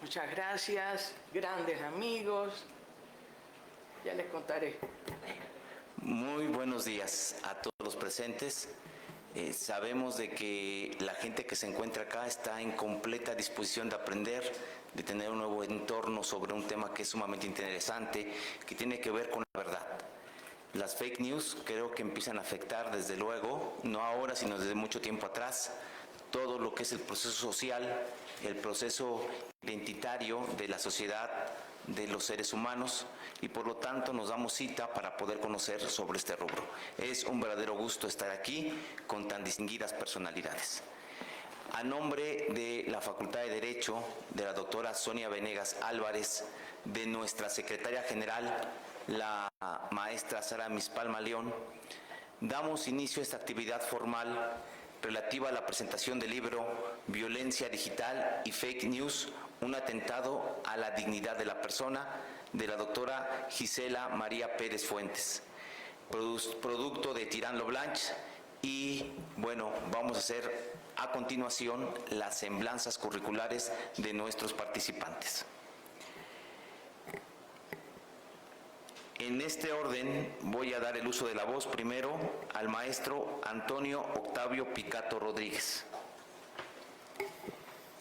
Muchas gracias, grandes amigos. Ya les contaré. Muy buenos días a todos los presentes. Sabemos de que la gente que se encuentra acá está en completa disposición de aprender, de tener un nuevo entorno sobre un tema que es sumamente interesante, que tiene que ver con la verdad. Las fake news creo que empiezan a afectar desde luego, no ahora, sino desde mucho tiempo atrás, todo lo que es el proceso social, el proceso identitario de la sociedad, de los seres humanos, y por lo tanto nos damos cita para poder conocer sobre este rubro. Es un verdadero gusto estar aquí con tan distinguidas personalidades. A nombre de la Facultad de Derecho, de la doctora Sonia Venegas Álvarez, de nuestra secretaria general, la maestra Sara Mispalma León, damos inicio a esta actividad formal relativa a la presentación del libro Violencia Digital y Fake News, un atentado a la dignidad de la persona, de la doctora Gisela María Pérez Fuentes, producto de Tirán Loblanch. Y bueno, vamos a hacer a continuación las semblanzas curriculares de nuestros participantes. En este orden voy a dar el uso de la voz primero al maestro Antonio Octavio Picato Rodríguez.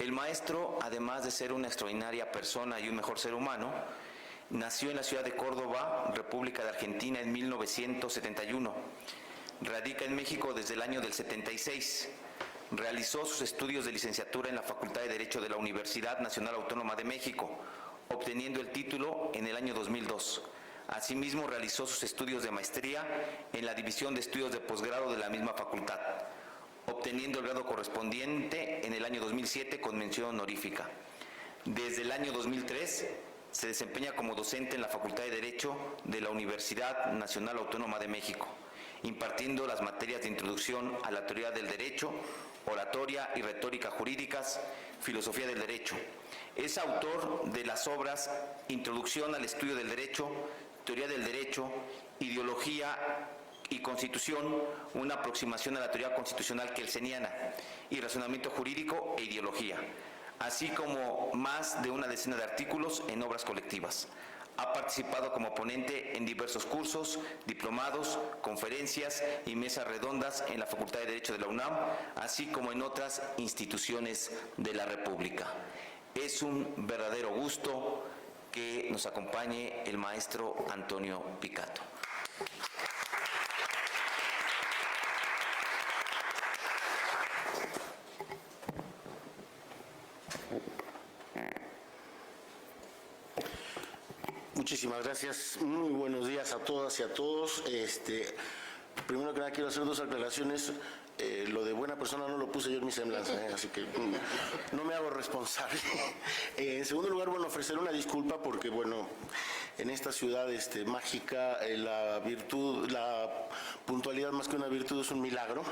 El maestro, además de ser una extraordinaria persona y un mejor ser humano, nació en la ciudad de Córdoba, República de Argentina, en 1971. Radica en México desde el año del 76. Realizó sus estudios de licenciatura en la Facultad de Derecho de la Universidad Nacional Autónoma de México, obteniendo el título en el año 2002. Asimismo, realizó sus estudios de maestría en la División de Estudios de Posgrado de la misma facultad, obteniendo el grado correspondiente en el año 2007 con mención honorífica. Desde el año 2003 se desempeña como docente en la Facultad de Derecho de la Universidad Nacional Autónoma de México, impartiendo las materias de introducción a la teoría del derecho, oratoria y retórica jurídicas, filosofía del derecho. Es autor de las obras Introducción al estudio del derecho, Teoría del derecho, Ideología y Constitución, una aproximación a la teoría constitucional kelseniana, y Razonamiento jurídico e ideología, así como más de una decena de artículos en obras colectivas. Ha participado como ponente en diversos cursos, diplomados, conferencias y mesas redondas en la Facultad de Derecho de la UNAM, así como en otras instituciones de la República. Es un verdadero gusto que nos acompañe el maestro Antonio Picato. Muchísimas gracias. Muy buenos días a todas y a todos. Primero que nada quiero hacer dos aclaraciones. Lo de buena persona no lo puse yo en mi semblanza, así que no me hago responsable. En segundo lugar, bueno, ofrecer una disculpa porque, bueno, en esta ciudad mágica la virtud, la puntualidad más que una virtud es un milagro,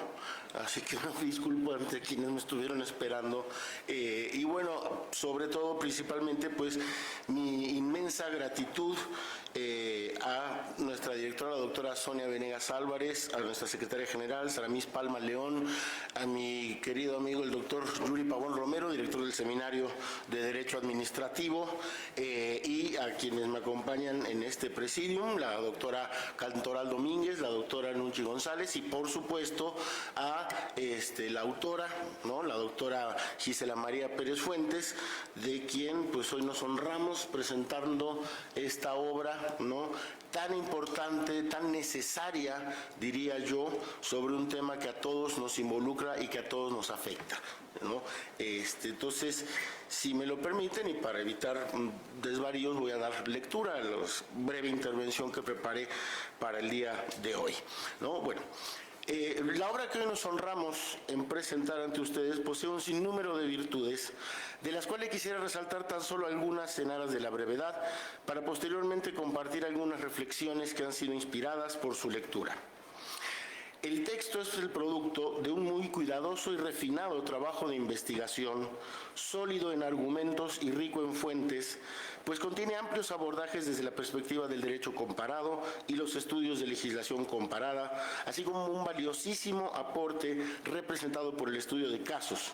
así que me disculpo ante quienes me estuvieron esperando. Y bueno, sobre todo, principalmente, pues, mi inmensa gratitud a nuestra directora, la doctora Sonia Venegas Álvarez, a nuestra secretaria general, Sara Mispalma León, a mi querido amigo el doctor Yuri Pavón Romero, director del Seminario de Derecho Administrativo, y a quienes me acompañan en este presidium, la doctora Cantoral Domínguez, la doctora Nunchi González, y por supuesto a la autora, ¿no?, la doctora Gisela María Pérez Fuentes, de quien pues hoy nos honramos presentando esta obra, ¿no?, tan importante, tan necesaria, diría yo, sobre un tema que a todos nos involucra y que a todos nos afecta, ¿no? Entonces, si me lo permiten, y para evitar desvaríos, voy a dar lectura a la breve intervención que preparé para el día de hoy, ¿no? Bueno. La obra que hoy nos honramos en presentar ante ustedes posee un sinnúmero de virtudes, de las cuales quisiera resaltar tan solo algunas en aras de la brevedad, para posteriormente compartir algunas reflexiones que han sido inspiradas por su lectura. El texto es el producto de un muy cuidadoso y refinado trabajo de investigación, sólido en argumentos y rico en fuentes, pues contiene amplios abordajes desde la perspectiva del derecho comparado y los estudios de legislación comparada, así como un valiosísimo aporte representado por el estudio de casos,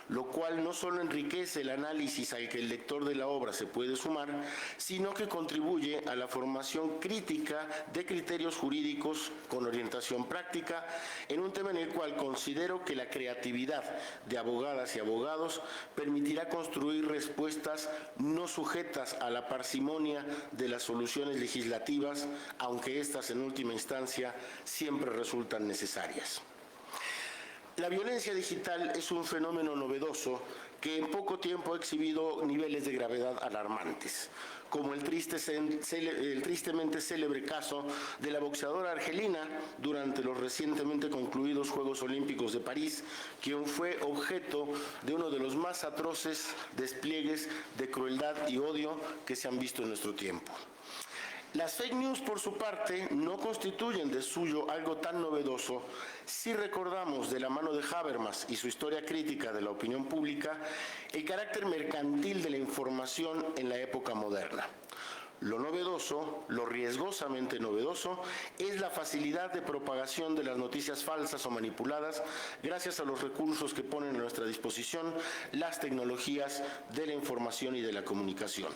lo cual no solo enriquece el análisis al que el lector de la obra se puede sumar, sino que contribuye a la formación crítica de criterios jurídicos con orientación práctica en un tema en el cual considero que la creatividad de abogadas y abogados permitirá construir respuestas no sujetas a la parsimonia de las soluciones legislativas, aunque éstas en última instancia siempre resultan necesarias. La violencia digital es un fenómeno novedoso que en poco tiempo ha exhibido niveles de gravedad alarmantes, como el tristemente célebre caso de la boxeadora argelina durante los recientemente concluidos Juegos Olímpicos de París, quien fue objeto de uno de los más atroces despliegues de crueldad y odio que se han visto en nuestro tiempo. Las fake news, por su parte, no constituyen de suyo algo tan novedoso si recordamos de la mano de Habermas y su historia crítica de la opinión pública el carácter mercantil de la información en la época moderna. Lo novedoso, lo riesgosamente novedoso, es la facilidad de propagación de las noticias falsas o manipuladas gracias a los recursos que ponen a nuestra disposición las tecnologías de la información y de la comunicación.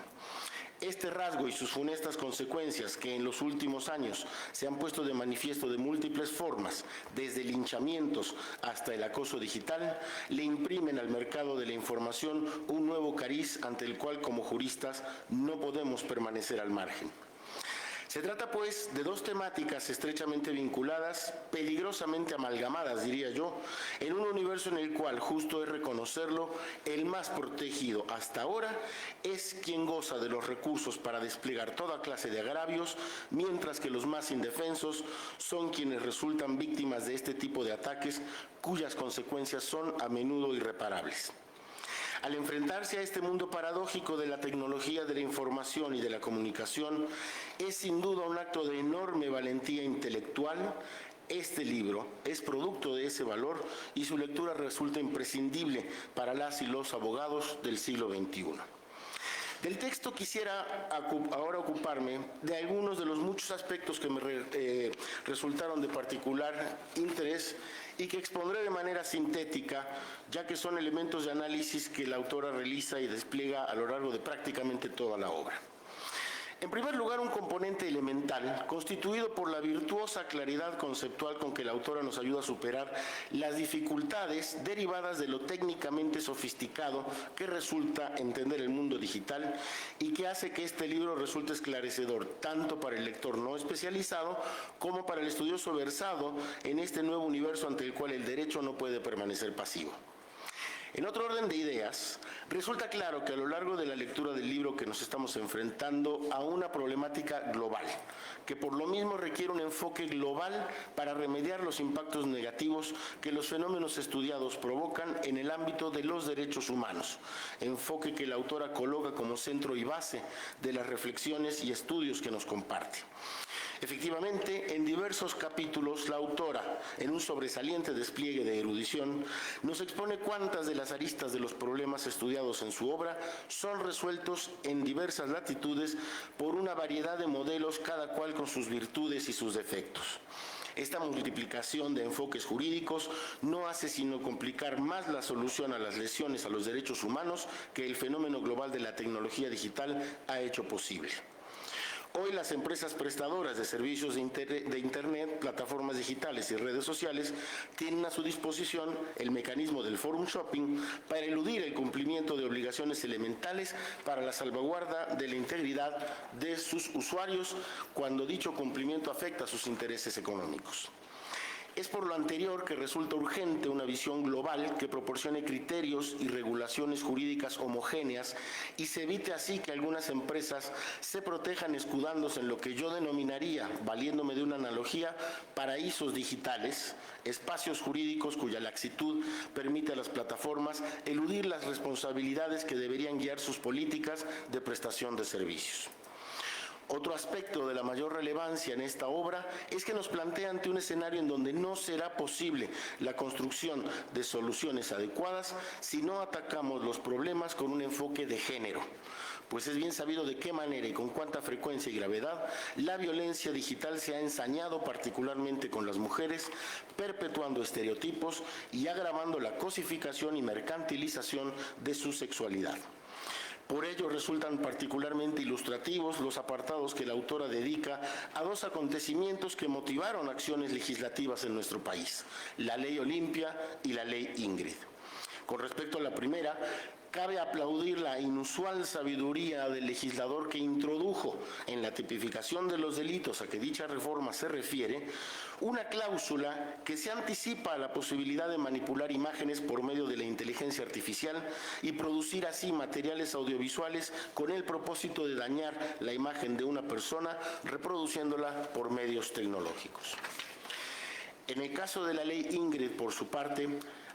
Este rasgo y sus funestas consecuencias que en los últimos años se han puesto de manifiesto de múltiples formas, desde linchamientos hasta el acoso digital, le imprimen al mercado de la información un nuevo cariz ante el cual como juristas no podemos permanecer al margen. Se trata, pues, de dos temáticas estrechamente vinculadas, peligrosamente amalgamadas, diría yo, en un universo en el cual, justo es reconocerlo, el más protegido hasta ahora es quien goza de los recursos para desplegar toda clase de agravios, mientras que los más indefensos son quienes resultan víctimas de este tipo de ataques, cuyas consecuencias son a menudo irreparables. Al enfrentarse a este mundo paradójico de la tecnología de la información y de la comunicación, es sin duda un acto de enorme valentía intelectual. Este libro es producto de ese valor y su lectura resulta imprescindible para las y los abogados del siglo XXI. Del texto quisiera ahora ocuparme de algunos de los muchos aspectos que me resultaron de particular interés y que expondré de manera sintética, ya que son elementos de análisis que la autora realiza y despliega a lo largo de prácticamente toda la obra. En primer lugar, un componente elemental, constituido por la virtuosa claridad conceptual con que la autora nos ayuda a superar las dificultades derivadas de lo técnicamente sofisticado que resulta entender el mundo digital y que hace que este libro resulte esclarecedor tanto para el lector no especializado como para el estudioso versado en este nuevo universo ante el cual el derecho no puede permanecer pasivo. En otro orden de ideas, resulta claro que a lo largo de la lectura del libro que nos estamos enfrentando a una problemática global, que por lo mismo requiere un enfoque global para remediar los impactos negativos que los fenómenos estudiados provocan en el ámbito de los derechos humanos, enfoque que la autora coloca como centro y base de las reflexiones y estudios que nos comparte. Efectivamente, en diversos capítulos, la autora, en un sobresaliente despliegue de erudición, nos expone cuántas de las aristas de los problemas estudiados en su obra son resueltos en diversas latitudes por una variedad de modelos, cada cual con sus virtudes y sus defectos. Esta multiplicación de enfoques jurídicos no hace sino complicar más la solución a las lesiones a los derechos humanos que el fenómeno global de la tecnología digital ha hecho posible. Hoy las empresas prestadoras de servicios de Internet, plataformas digitales y redes sociales tienen a su disposición el mecanismo del forum shopping para eludir el cumplimiento de obligaciones elementales para la salvaguarda de la integridad de sus usuarios cuando dicho cumplimiento afecta a sus intereses económicos. Es por lo anterior que resulta urgente una visión global que proporcione criterios y regulaciones jurídicas homogéneas y se evite así que algunas empresas se protejan escudándose en lo que yo denominaría, valiéndome de una analogía, paraísos digitales, espacios jurídicos cuya laxitud permite a las plataformas eludir las responsabilidades que deberían guiar sus políticas de prestación de servicios. Otro aspecto de la mayor relevancia en esta obra es que nos plantea ante un escenario en donde no será posible la construcción de soluciones adecuadas si no atacamos los problemas con un enfoque de género. pues es bien sabido de qué manera y con cuánta frecuencia y gravedad la violencia digital se ha ensañado particularmente con las mujeres, perpetuando estereotipos y agravando la cosificación y mercantilización de su sexualidad. Por ello resultan particularmente ilustrativos los apartados que la autora dedica a dos acontecimientos que motivaron acciones legislativas en nuestro país, la Ley Olimpia y la Ley Ingrid. Con respecto a la primera, cabe aplaudir la inusual sabiduría del legislador que introdujo en la tipificación de los delitos a que dicha reforma se refiere una cláusula que se anticipa a la posibilidad de manipular imágenes por medio de la inteligencia artificial y producir así materiales audiovisuales con el propósito de dañar la imagen de una persona reproduciéndola por medios tecnológicos. En el caso de la Ley Ingrid, por su parte,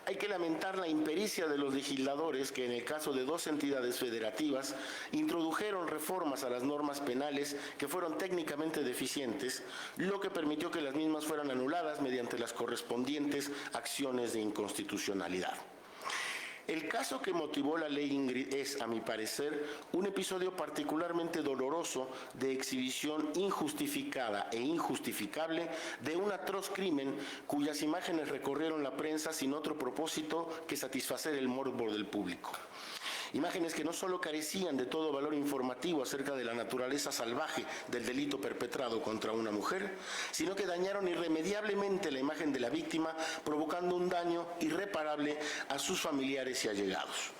hay que lamentar la impericia de los legisladores que en el caso de dos entidades federativas introdujeron reformas a las normas penales que fueron técnicamente deficientes, lo que permitió que las mismas fueran anuladas mediante las correspondientes acciones de inconstitucionalidad. El caso que motivó la Ley Ingrid es, a mi parecer, un episodio particularmente doloroso de exhibición injustificada e injustificable de un atroz crimen cuyas imágenes recorrieron la prensa sin otro propósito que satisfacer el morbo del público. Imágenes que no solo carecían de todo valor informativo acerca de la naturaleza salvaje del delito perpetrado contra una mujer, sino que dañaron irremediablemente la imagen de la víctima, provocando un daño irreparable a sus familiares y allegados.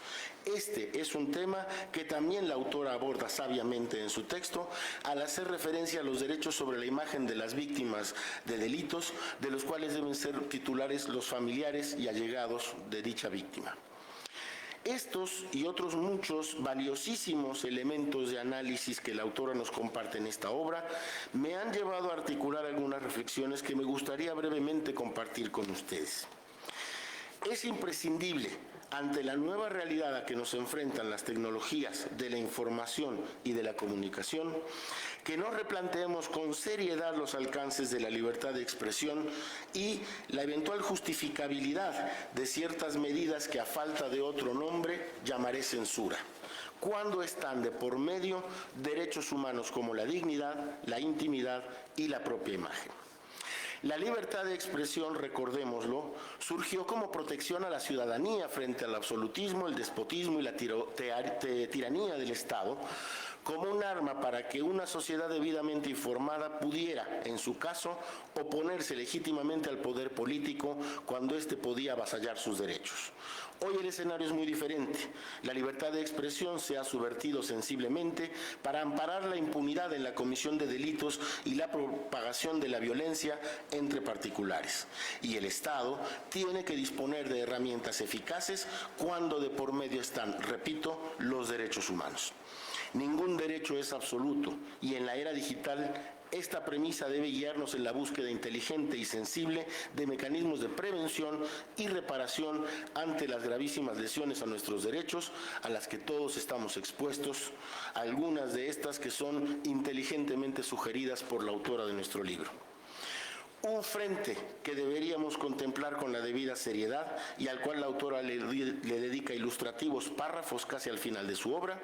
Este es un tema que también la autora aborda sabiamente en su texto al hacer referencia a los derechos sobre la imagen de las víctimas de delitos, de los cuales deben ser titulares los familiares y allegados de dicha víctima. Estos y otros muchos valiosísimos elementos de análisis que la autora nos comparte en esta obra me han llevado a articular algunas reflexiones que me gustaría brevemente compartir con ustedes. Es imprescindible, ante la nueva realidad a que nos enfrentan las tecnologías de la información y de la comunicación, que nos replanteemos con seriedad los alcances de la libertad de expresión y la eventual justificabilidad de ciertas medidas que a falta de otro nombre llamaré censura, cuando están de por medio derechos humanos como la dignidad, la intimidad y la propia imagen. La libertad de expresión, recordémoslo, surgió como protección a la ciudadanía frente al absolutismo, el despotismo y la tiranía del Estado, como un arma para que una sociedad debidamente informada pudiera, en su caso, oponerse legítimamente al poder político cuando éste podía avasallar sus derechos. Hoy el escenario es muy diferente. La libertad de expresión se ha subvertido sensiblemente para amparar la impunidad en la comisión de delitos y la propagación de la violencia entre particulares. Y el Estado tiene que disponer de herramientas eficaces cuando de por medio están, repito, los derechos humanos. Ningún derecho es absoluto y en la era digital esta premisa debe guiarnos en la búsqueda inteligente y sensible de mecanismos de prevención y reparación ante las gravísimas lesiones a nuestros derechos a las que todos estamos expuestos, algunas de estas que son inteligentemente sugeridas por la autora de nuestro libro. Un frente que deberíamos contemplar con la debida seriedad y al cual la autora le dedica ilustrativos párrafos casi al final de su obra,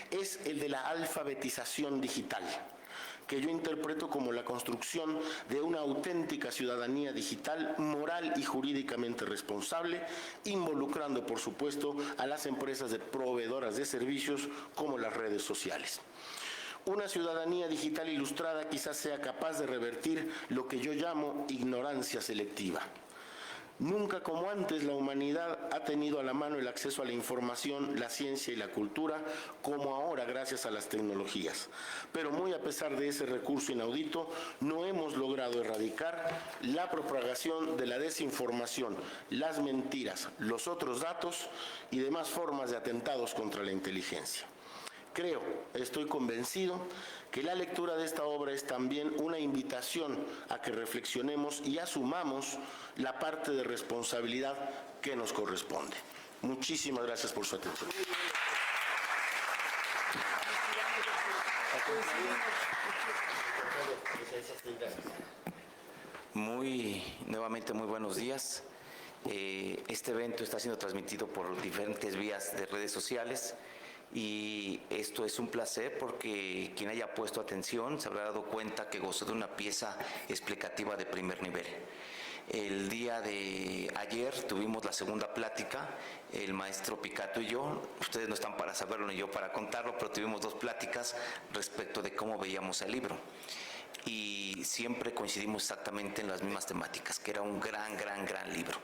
es el de la alfabetización digital, que yo interpreto como la construcción de una auténtica ciudadanía digital, moral y jurídicamente responsable, involucrando, por supuesto, a las empresas proveedoras de servicios como las redes sociales. Una ciudadanía digital ilustrada quizás sea capaz de revertir lo que yo llamo ignorancia selectiva. Nunca como antes la humanidad ha tenido a la mano el acceso a la información, la ciencia y la cultura, como ahora gracias a las tecnologías. Pero muy a pesar de ese recurso inaudito, no hemos logrado erradicar la propagación de la desinformación, las mentiras, los otros datos y demás formas de atentados contra la inteligencia. Creo, estoy convencido, que la lectura de esta obra es también una invitación a que reflexionemos y asumamos la parte de responsabilidad que nos corresponde. Muchísimas gracias por su atención. Nuevamente muy buenos días. Este evento está siendo transmitido por diferentes vías de redes sociales Y esto es un placer porque quien haya puesto atención se habrá dado cuenta que gozó de una pieza explicativa de primer nivel. El día de ayer tuvimos la segunda plática, el maestro Picato y yo. Ustedes no están para saberlo ni yo para contarlo, pero tuvimos dos pláticas respecto de cómo veíamos el libro. Y siempre coincidimos exactamente en las mismas temáticas, que era un gran libro.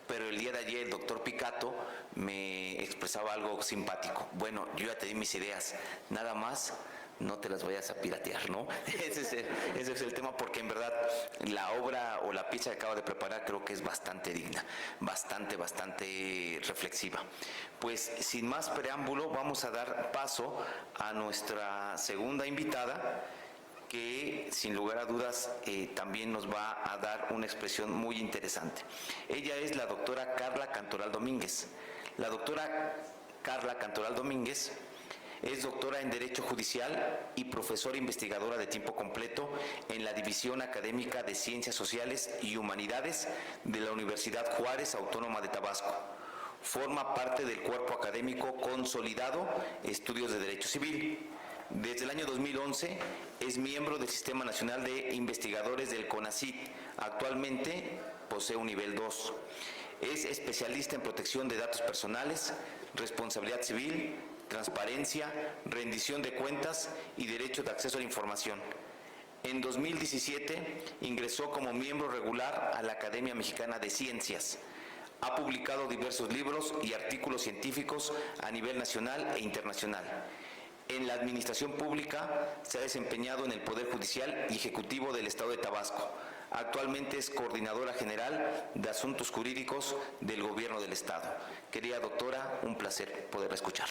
Pero el día de ayer el doctor Picato me expresaba algo simpático. Bueno, yo ya te di mis ideas, nada más no te las vayas a piratear, ¿no? Ese es el tema, porque en verdad la obra o la pieza que acabo de preparar creo que es bastante digna, bastante reflexiva. Pues sin más preámbulo vamos a dar paso a nuestra segunda invitada, que sin lugar a dudas también nos va a dar una expresión muy interesante. Ella es la doctora Carla Cantoral Domínguez. La doctora Carla Cantoral Domínguez es doctora en Derecho Judicial y profesora investigadora de tiempo completo en la División Académica de Ciencias Sociales y Humanidades de la Universidad Juárez Autónoma de Tabasco. Forma parte del cuerpo académico consolidado Estudios de Derecho Civil. Desde el año 2011 es miembro del Sistema Nacional de Investigadores del CONACYT. Actualmente posee un nivel 2. Es especialista en protección de datos personales, responsabilidad civil, transparencia, rendición de cuentas y derecho de acceso a la información. En 2017 ingresó como miembro regular a la Academia Mexicana de Ciencias. Ha publicado diversos libros y artículos científicos a nivel nacional e internacional. En la administración pública se ha desempeñado en el Poder Judicial y Ejecutivo del Estado de Tabasco. Actualmente es coordinadora general de Asuntos Jurídicos del Gobierno del Estado. Querida doctora, un placer poderla escuchar.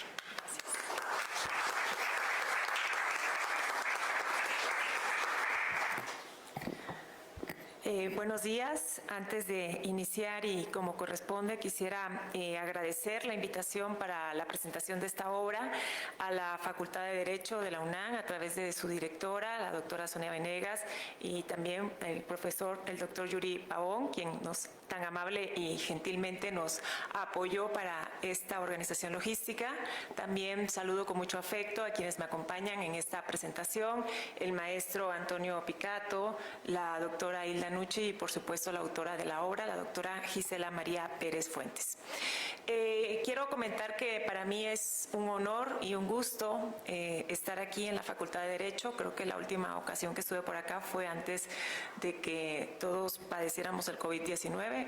Buenos días. Antes de iniciar y como corresponde, quisiera agradecer la invitación para la presentación de esta obra a la Facultad de Derecho de la UNAM a través de su directora, la doctora Sonia Venegas, y también el profesor, el doctor Yuri Pavón, quien tan amable y gentilmente nos apoyó para esta organización logística. También saludo con mucho afecto a quienes me acompañan en esta presentación, el maestro Antonio Picato, la doctora Hilda Nucci y por supuesto la autora de la obra, la doctora Gisela María Pérez Fuentes. Quiero comentar que para mí es un honor y un gusto estar aquí en la Facultad de Derecho. Creo que la última ocasión que estuve por acá fue antes de que todos padeciéramos el COVID-19,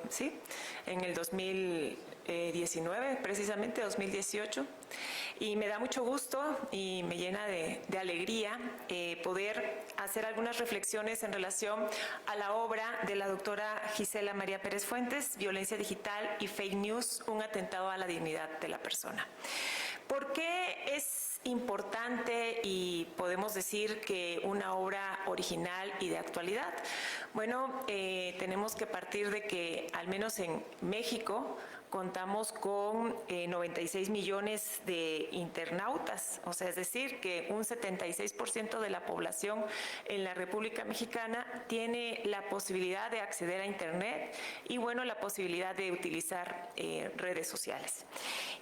¿sí? En el 2019, precisamente 2018. Y me da mucho gusto y me llena de alegría poder hacer algunas reflexiones en relación a la obra de la doctora Gisela María Pérez Fuentes, Violencia Digital y Fake News, un atentado a la dignidad de la persona. ¿Por qué es importante y podemos decir que una obra original y de actualidad? Bueno, tenemos que partir de que al menos en México contamos con 96 millones de internautas, o sea, es decir, que un 76% de la población en la República Mexicana tiene la posibilidad de acceder a Internet y, bueno, la posibilidad de utilizar redes sociales.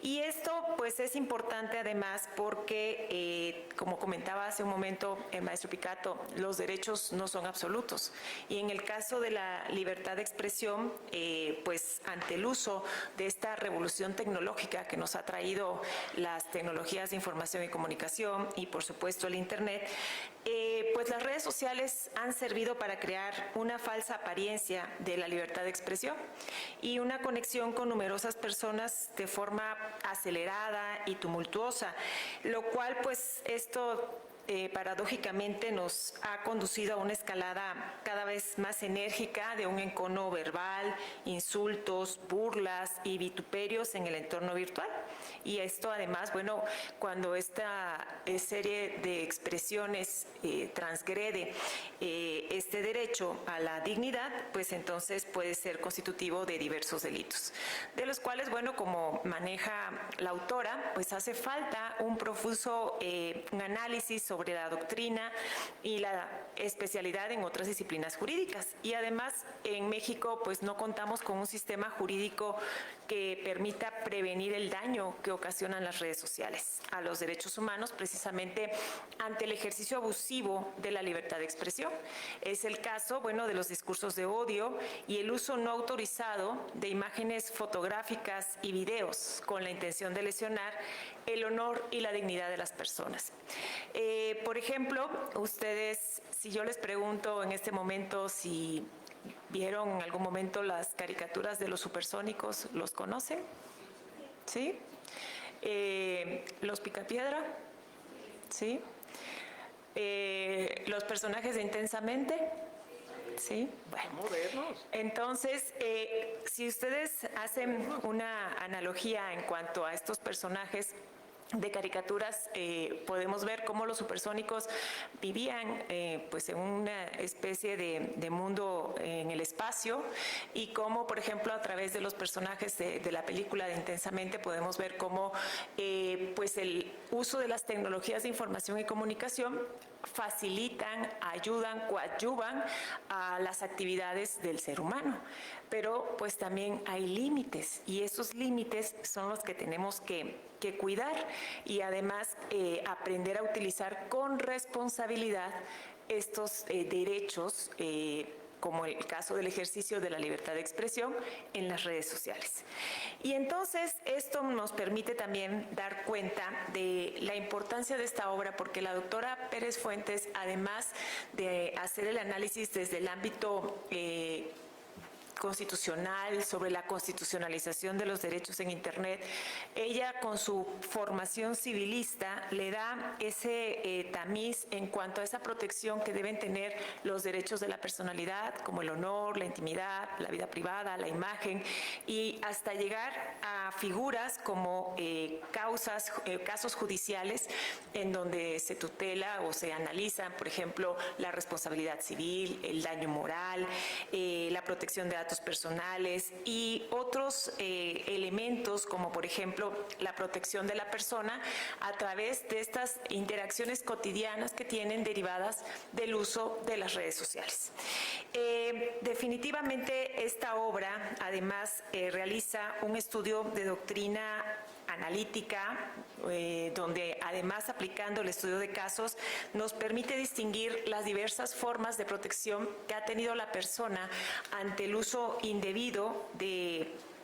Y esto, pues, es importante además porque, como comentaba hace un momento el maestro Picato, los derechos no son absolutos. Y en el caso de la libertad de expresión, pues, ante el uso de esta revolución tecnológica que nos ha traído las tecnologías de información y comunicación y por supuesto el Internet, pues las redes sociales han servido para crear una falsa apariencia de la libertad de expresión y una conexión con numerosas personas de forma acelerada y tumultuosa, lo cual pues esto paradójicamente nos ha conducido a una escalada cada vez más enérgica de un encono verbal, insultos, burlas y vituperios en el entorno virtual. Y esto además, bueno, cuando esta serie de expresiones transgrede este derecho a la dignidad, pues entonces puede ser constitutivo de diversos delitos, de los cuales, bueno, como maneja la autora, pues hace falta un profuso un análisis sobre la doctrina y la especialidad en otras disciplinas jurídicas. Y además, en México, pues no contamos con un sistema jurídico que permita prevenir el daño que ocasionan las redes sociales a los derechos humanos, precisamente ante el ejercicio abusivo de la libertad de expresión. Es el caso, bueno, de los discursos de odio y el uso no autorizado de imágenes fotográficas y videos con la intención de lesionar el honor y la dignidad de las personas. Por ejemplo, ustedes, si yo les pregunto en este momento si vieron en algún momento las caricaturas de los Supersónicos, ¿los conocen? ¿Sí? ¿Los Picapiedra? ¿Sí? ¿Los personajes de Intensamente? ¿Sí? Bueno, entonces, si ustedes hacen una analogía en cuanto a estos personajes de caricaturas, podemos ver cómo los supersónicos vivían pues en una especie de mundo en el espacio, y cómo, por ejemplo, a través de los personajes de la película de Intensamente podemos ver cómo pues el uso de las tecnologías de información y comunicación facilitan, ayudan, coadyuvan a las actividades del ser humano. Pero pues también hay límites, y esos límites son los que tenemos que cuidar, y además aprender a utilizar con responsabilidad estos derechos, como el caso del ejercicio de la libertad de expresión en las redes sociales. Y entonces esto nos permite también dar cuenta de la importancia de esta obra, porque la doctora Pérez Fuentes, además de hacer el análisis desde el ámbito constitucional, sobre la constitucionalización de los derechos en Internet, ella con su formación civilista le da ese tamiz en cuanto a esa protección que deben tener los derechos de la personalidad, como el honor, la intimidad, la vida privada, la imagen, y hasta llegar a figuras como casos judiciales en donde se tutela o se analiza, por ejemplo, la responsabilidad civil, el daño moral, la protección de datos personales y otros elementos, como por ejemplo la protección de la persona a través de estas interacciones cotidianas que tienen derivadas del uso de las redes sociales. Definitivamente esta obra además realiza un estudio de doctrina analítica, donde además, aplicando el estudio de casos, nos permite distinguir las diversas formas de protección que ha tenido la persona ante el uso indebido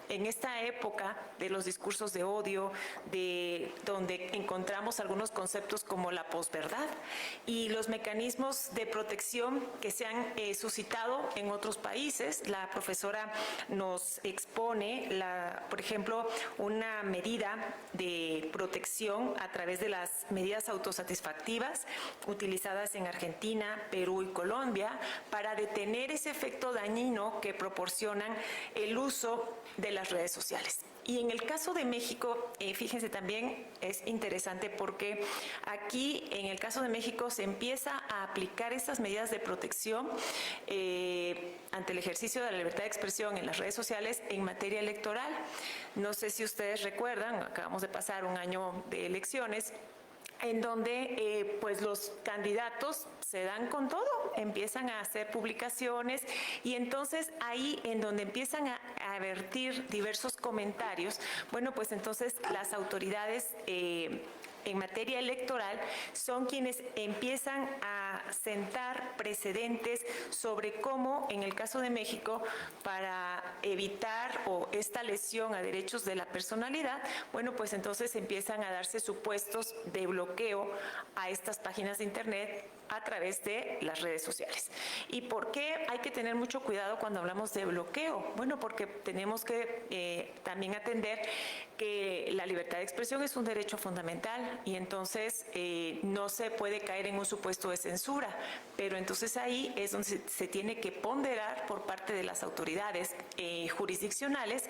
en esta época de los discursos de odio, donde encontramos algunos conceptos como la posverdad y los mecanismos de protección que se han suscitado en otros países. La profesora nos expone, por ejemplo, una medida de protección a través de las medidas autosatisfactivas utilizadas en Argentina, Perú y Colombia para detener ese efecto dañino que proporcionan el uso de las redes sociales. Y en el caso de México, fíjense, también es interesante porque aquí en el caso de México se empieza a aplicar estas medidas de protección ante el ejercicio de la libertad de expresión en las redes sociales en materia electoral. No sé si ustedes recuerdan, acabamos de pasar un año de elecciones, en donde pues los candidatos se dan con todo, empiezan a hacer publicaciones, y entonces ahí en donde empiezan a vertir diversos comentarios, bueno, pues entonces las autoridades en materia electoral son quienes empiezan a sentar precedentes sobre cómo, en el caso de México, para evitar esta lesión a derechos de la personalidad, bueno, pues entonces empiezan a darse supuestos de bloqueo a estas páginas de Internet a través de las redes sociales. ¿Y por qué hay que tener mucho cuidado cuando hablamos de bloqueo? Bueno, porque tenemos que también atender que la libertad de expresión es un derecho fundamental, y entonces no se puede caer en un supuesto de censura, pero entonces ahí es donde se tiene que ponderar por parte de las autoridades jurisdiccionales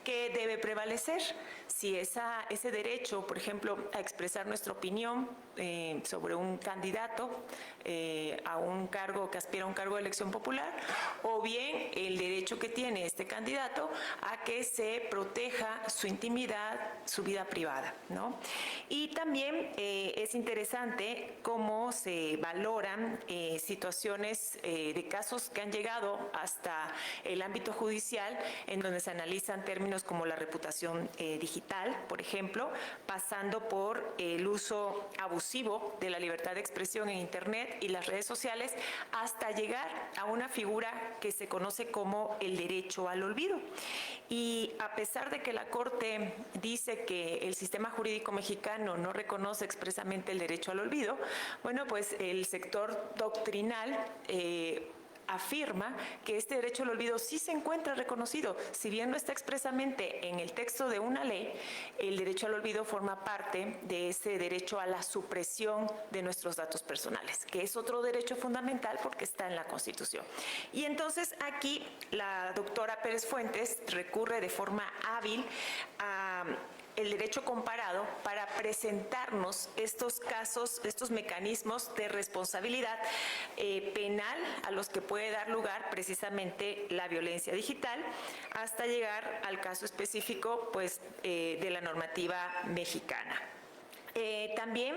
qué debe prevalecer. Si ese derecho, por ejemplo, a expresar nuestra opinión sobre un candidato a un cargo que aspira a un cargo de elección popular, o bien el derecho que tiene este candidato a que se proteja su intimidad, su vida privada, ¿no? Y también también es interesante cómo se valoran situaciones de casos que han llegado hasta el ámbito judicial, en donde se analizan términos como la reputación digital, por ejemplo, pasando por el uso abusivo de la libertad de expresión en Internet y las redes sociales, hasta llegar a una figura que se conoce como el derecho al olvido. Y a pesar de que la Corte dice que el sistema jurídico mexicano no reconoce expresamente el derecho al olvido, bueno, pues el sector doctrinal afirma que este derecho al olvido sí se encuentra reconocido. Si bien no está expresamente en el texto de una ley, el derecho al olvido forma parte de ese derecho a la supresión de nuestros datos personales, que es otro derecho fundamental porque está en la Constitución. Y entonces aquí la doctora Pérez Fuentes recurre de forma hábil a el derecho comparado para presentarnos estos casos, estos mecanismos de responsabilidad penal a los que puede dar lugar precisamente la violencia digital, hasta llegar al caso específico, pues, de la normativa mexicana. También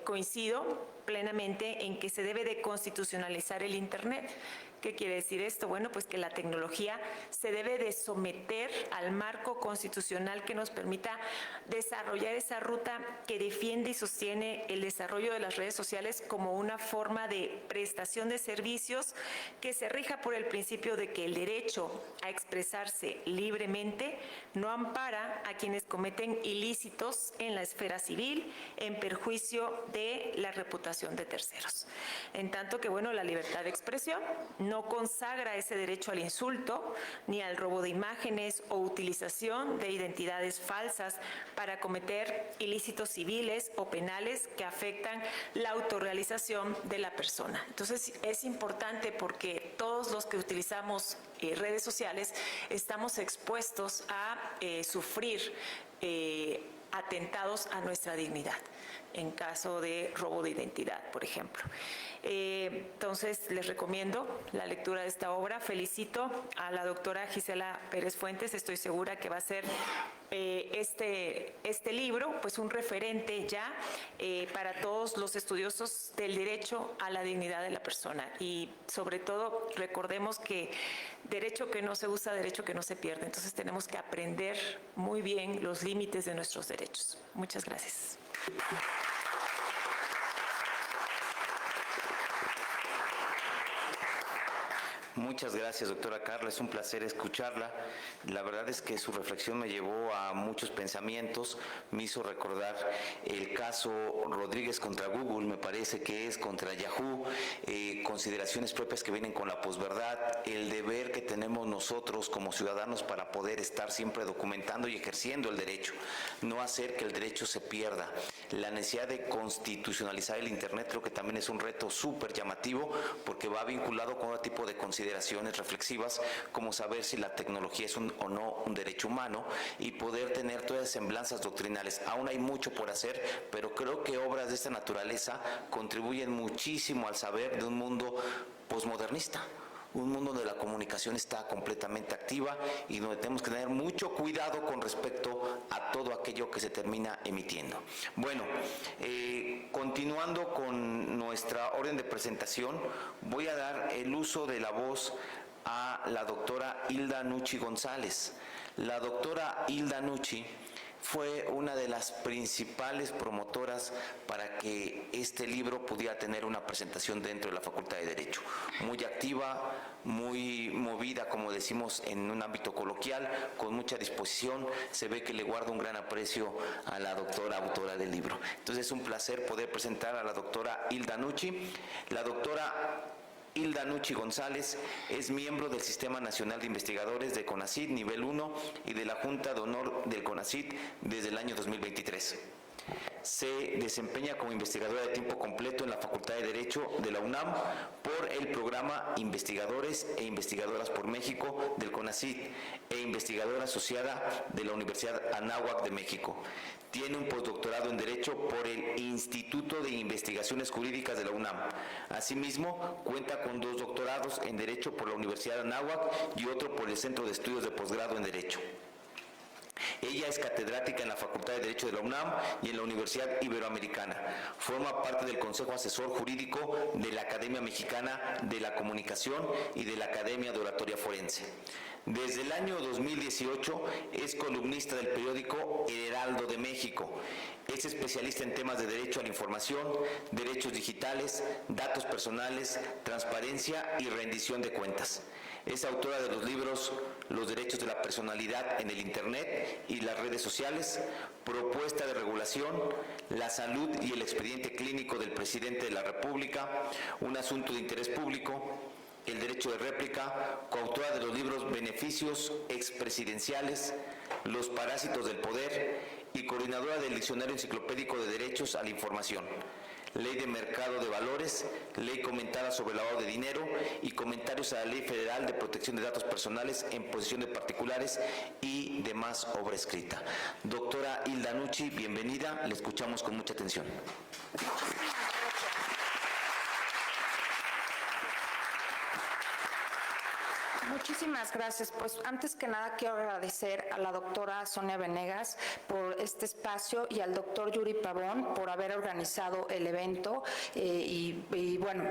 coincido plenamente en que se debe de constitucionalizar el Internet. ¿Qué quiere decir esto? Bueno, pues que la tecnología se debe de someter al marco constitucional que nos permita desarrollar esa ruta que defiende y sostiene el desarrollo de las redes sociales como una forma de prestación de servicios que se rija por el principio de que el derecho a expresarse libremente no ampara a quienes cometen ilícitos en la esfera civil en perjuicio de la reputación de terceros. En tanto que, bueno, la libertad de expresión no consagra ese derecho al insulto, ni al robo de imágenes o utilización de identidades falsas para cometer ilícitos civiles o penales que afectan la autorrealización de la persona. Entonces, es importante porque todos los que utilizamos redes sociales estamos expuestos a sufrir atentados a nuestra dignidad, en caso de robo de identidad, por ejemplo. Entonces, les recomiendo la lectura de esta obra. Felicito a la doctora Gisela Pérez Fuentes. Estoy segura que va a ser este libro, pues, un referente ya para todos los estudiosos del derecho a la dignidad de la persona. Y, sobre todo, recordemos que derecho que no se usa, derecho que no se pierde. Entonces, tenemos que aprender muy bien los límites de nuestros derechos. Muchas gracias. Muchas gracias, doctora Carla. Es un placer escucharla. La verdad es que su reflexión me llevó a muchos pensamientos. Me hizo recordar el caso Rodríguez contra Google, me parece que es contra Yahoo, consideraciones propias que vienen con la posverdad, el deber que tenemos nosotros como ciudadanos para poder estar siempre documentando y ejerciendo el derecho, no hacer que el derecho se pierda. La necesidad de constitucionalizar el Internet creo que también es un reto súper llamativo porque va vinculado con otro tipo de consideraciones reflexivas, como saber si la tecnología es o no un derecho humano y poder tener todas las semblanzas doctrinales. Aún hay mucho por hacer, pero creo que obras de esta naturaleza contribuyen muchísimo al saber de un mundo posmodernista. Un mundo donde la comunicación está completamente activa y donde tenemos que tener mucho cuidado con respecto a todo aquello que se termina emitiendo. Bueno, continuando con nuestra orden de presentación, voy a dar el uso de la voz a la doctora Hilda Nucci González. La doctora Hilda Nucci fue una de las principales promotoras para que este libro pudiera tener una presentación dentro de la Facultad de Derecho. Muy activa, muy movida, como decimos en un ámbito coloquial, con mucha disposición. Se ve que le guarda un gran aprecio a la doctora autora del libro. Entonces es un placer poder presentar a la doctora Hilda Nucci. La doctora Hilda Nucci González es miembro del Sistema Nacional de Investigadores de CONACYT nivel 1 y de la Junta de Honor del CONACYT desde el año 2023. Se desempeña como investigadora de tiempo completo en la Facultad de Derecho de la UNAM por el programa Investigadores e Investigadoras por México del CONACYT e investigadora asociada de la Universidad Anáhuac de México. Tiene un postdoctorado en Derecho por el Instituto de Investigaciones Jurídicas de la UNAM. Asimismo, cuenta con 2 doctorados en Derecho por la Universidad Anáhuac y otro por el Centro de Estudios de Posgrado en Derecho. Ella es catedrática en la Facultad de Derecho de la UNAM y en la Universidad Iberoamericana. Forma parte del Consejo Asesor Jurídico de la Academia Mexicana de la Comunicación y de la Academia de Oratoria Forense. Desde el año 2018 es columnista del periódico El Heraldo de México. Es especialista en temas de derecho a la información, derechos digitales, datos personales, transparencia y rendición de cuentas. Es autora de los libros Los derechos de la personalidad en el Internet y las redes sociales, Propuesta de regulación, La salud y el expediente clínico del presidente de la República, Un asunto de interés público, El derecho de réplica, coautora de los libros Beneficios expresidenciales, Los parásitos del poder y coordinadora del Diccionario Enciclopédico de Derechos a la Información. Ley de Mercado de Valores, Ley comentada sobre el lavado de dinero y comentarios a la Ley Federal de Protección de Datos Personales en posesión de particulares y demás obra escrita. Doctora Hilda Nucci, bienvenida, le escuchamos con mucha atención. Muchísimas gracias. Pues antes que nada quiero agradecer a la doctora Sonia Venegas por este espacio y al doctor Yuri Pavón por haber organizado el evento y bueno,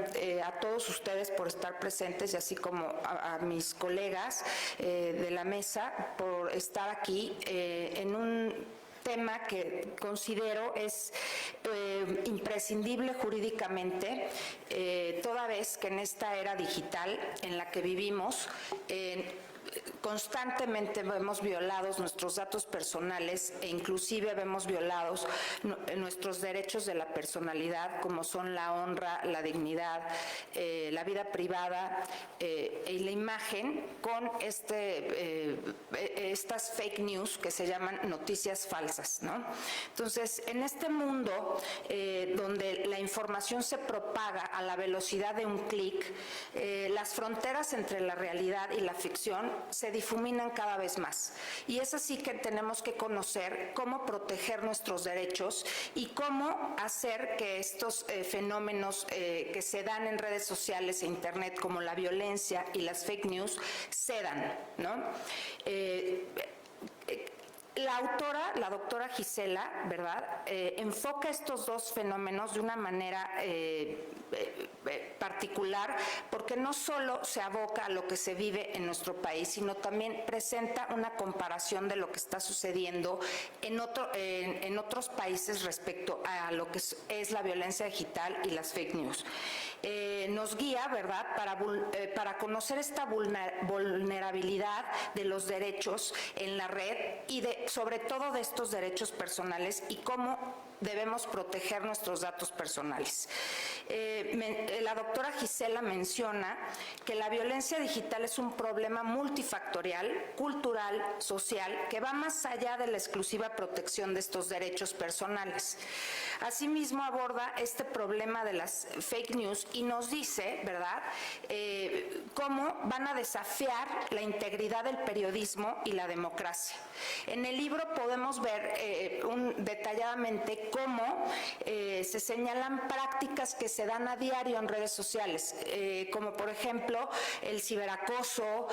a todos ustedes por estar presentes y así como a mis colegas de la mesa por estar aquí en un tema que considero es imprescindible jurídicamente, toda vez que en esta era digital en la que vivimos, constantemente vemos violados nuestros datos personales e inclusive vemos violados nuestros derechos de la personalidad, como son la honra, la dignidad, la vida privada y la imagen, con estas fake news que se llaman noticias falsas, ¿no? Entonces, en este mundo donde la información se propaga a la velocidad de un clic, las fronteras entre la realidad y la ficción se difuminan cada vez más. Y es así que tenemos que conocer cómo proteger nuestros derechos y cómo hacer que estos fenómenos que se dan en redes sociales e internet, como la violencia y las fake news, cedan, ¿no? La autora, la doctora Gisela, ¿verdad?, enfoca estos dos fenómenos de una manera particular, porque no solo se aboca a lo que se vive en nuestro país, sino también presenta una comparación de lo que está sucediendo en otros países respecto a lo que es la violencia digital y las fake news. Nos guía, ¿verdad?, para conocer esta vulnerabilidad de los derechos en la red y sobre todo de estos derechos personales y cómo debemos proteger nuestros datos personales. La doctora Gisela menciona que la violencia digital es un problema multifactorial, cultural, social, que va más allá de la exclusiva protección de estos derechos personales. Asimismo, aborda este problema de las fake news y nos dice, ¿verdad?, cómo van a desafiar la integridad del periodismo y la democracia. En el libro podemos ver detalladamente cómo se señalan prácticas que se dan a diario en redes sociales, como por ejemplo el ciberacoso,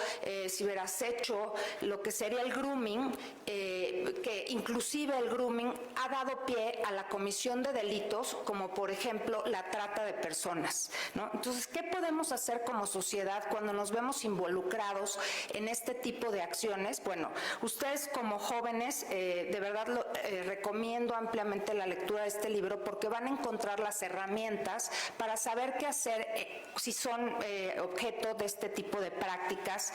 ciberacecho, lo que sería el grooming, que inclusive el grooming ha dado pie a la comisión de delitos, como por ejemplo la trata de personas, ¿no? Entonces, ¿qué podemos hacer como sociedad cuando nos vemos involucrados en este tipo de acciones? Bueno, ustedes como jóvenes, de verdad recomiendo ampliamente la lectura de este libro, porque van a encontrar las herramientas para saber qué hacer si son objeto de este tipo de prácticas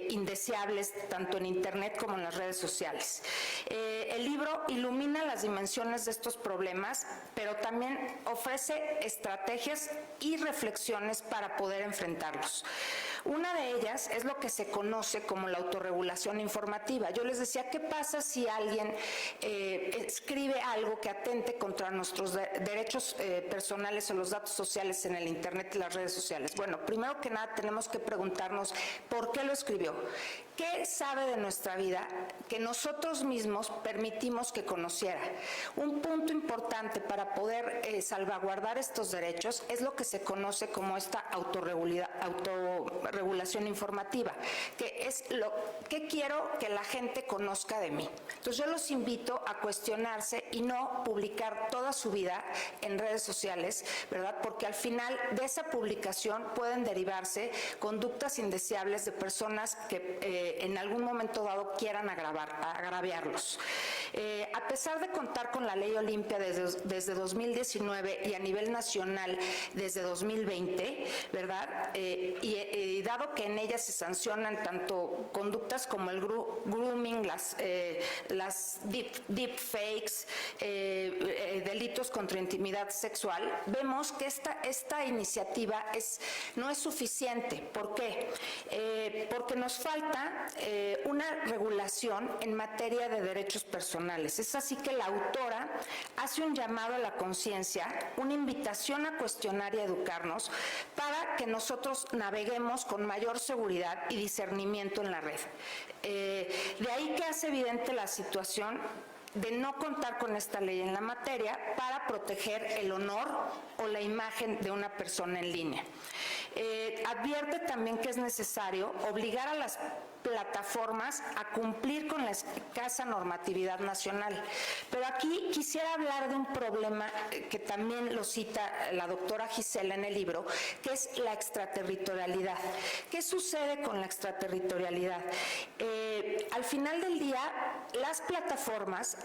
indeseables, tanto en Internet como en las redes sociales. El libro ilumina las dimensiones de estos problemas, pero también ofrece estrategias y reflexiones para poder enfrentarlos. Una de ellas es lo que se conoce como la autorregulación informativa. Yo les decía, ¿qué pasa si alguien escribe algo que atente contra nuestros derechos personales o los datos sociales en el Internet y las redes sociales? Bueno, primero que nada tenemos que preguntarnos por qué lo escribió. ¿qué sabe de nuestra vida que nosotros mismos permitimos que conociera? Un punto importante para poder salvaguardar estos derechos es lo que se conoce como esta autorregulación informativa, que es lo que quiero que la gente conozca de mí. Entonces yo los invito a cuestionarse y no publicar toda su vida en redes sociales, ¿verdad? Porque al final de esa publicación pueden derivarse conductas indeseables de personas que en algún momento dado quieran agraviarlos. A pesar de contar con la Ley Olimpia desde 2019 y a nivel nacional desde 2020, ¿verdad? Y dado que en ella se sancionan tanto conductas como el grooming, las deepfakes, delitos contra intimidad sexual, vemos que esta iniciativa no es suficiente. ¿Por qué? Porque nos falta una regulación en materia de derechos personales. Es así que la autora hace un llamado a la conciencia, una invitación a cuestionar y a educarnos para que nosotros naveguemos con mayor seguridad y discernimiento en la red. De ahí que hace evidente la situación de no contar con esta ley en la materia para proteger el honor o la imagen de una persona en línea. Advierte también que es necesario obligar a las plataformas a cumplir con la escasa normatividad nacional. Pero aquí quisiera hablar de un problema que también lo cita la doctora Gisela en el libro, que es la extraterritorialidad. ¿Qué sucede con la extraterritorialidad? Al final del día, las plataformas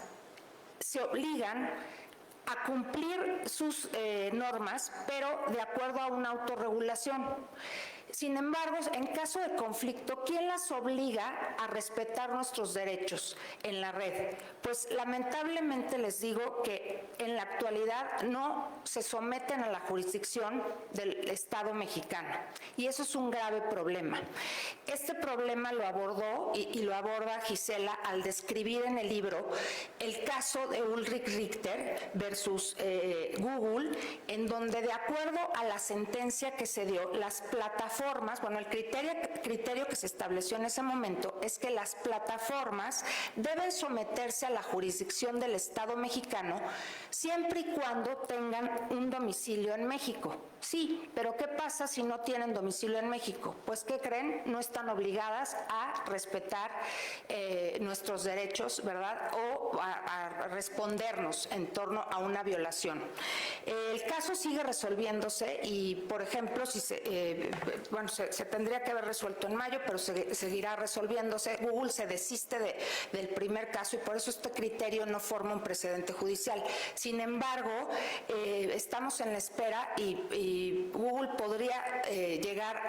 se obligan a cumplir sus normas, pero de acuerdo a una autorregulación. Sin embargo, en caso de conflicto, ¿quién las obliga a respetar nuestros derechos en la red? Pues lamentablemente les digo que en la actualidad no se someten a la jurisdicción del Estado mexicano, y eso es un grave problema. Este problema lo abordó y lo aborda Gisela al describir en el libro el caso de Ulrich Richter versus Google, en donde de acuerdo a la sentencia que se dio, las plataformas, bueno, el criterio que se estableció en ese momento es que las plataformas deben someterse a la jurisdicción del Estado mexicano siempre y cuando tengan un domicilio en México. Sí, pero ¿qué pasa si no tienen domicilio en México? Pues, ¿qué creen? No están obligadas a respetar nuestros derechos, ¿verdad? O a respondernos en torno a una violación. El caso sigue resolviéndose y, por ejemplo, si se tendría que haber resuelto en mayo, pero seguirá resolviéndose. Google se desiste del primer caso y por eso este criterio no forma un precedente judicial. Sin embargo, estamos en la espera y Google podría llegar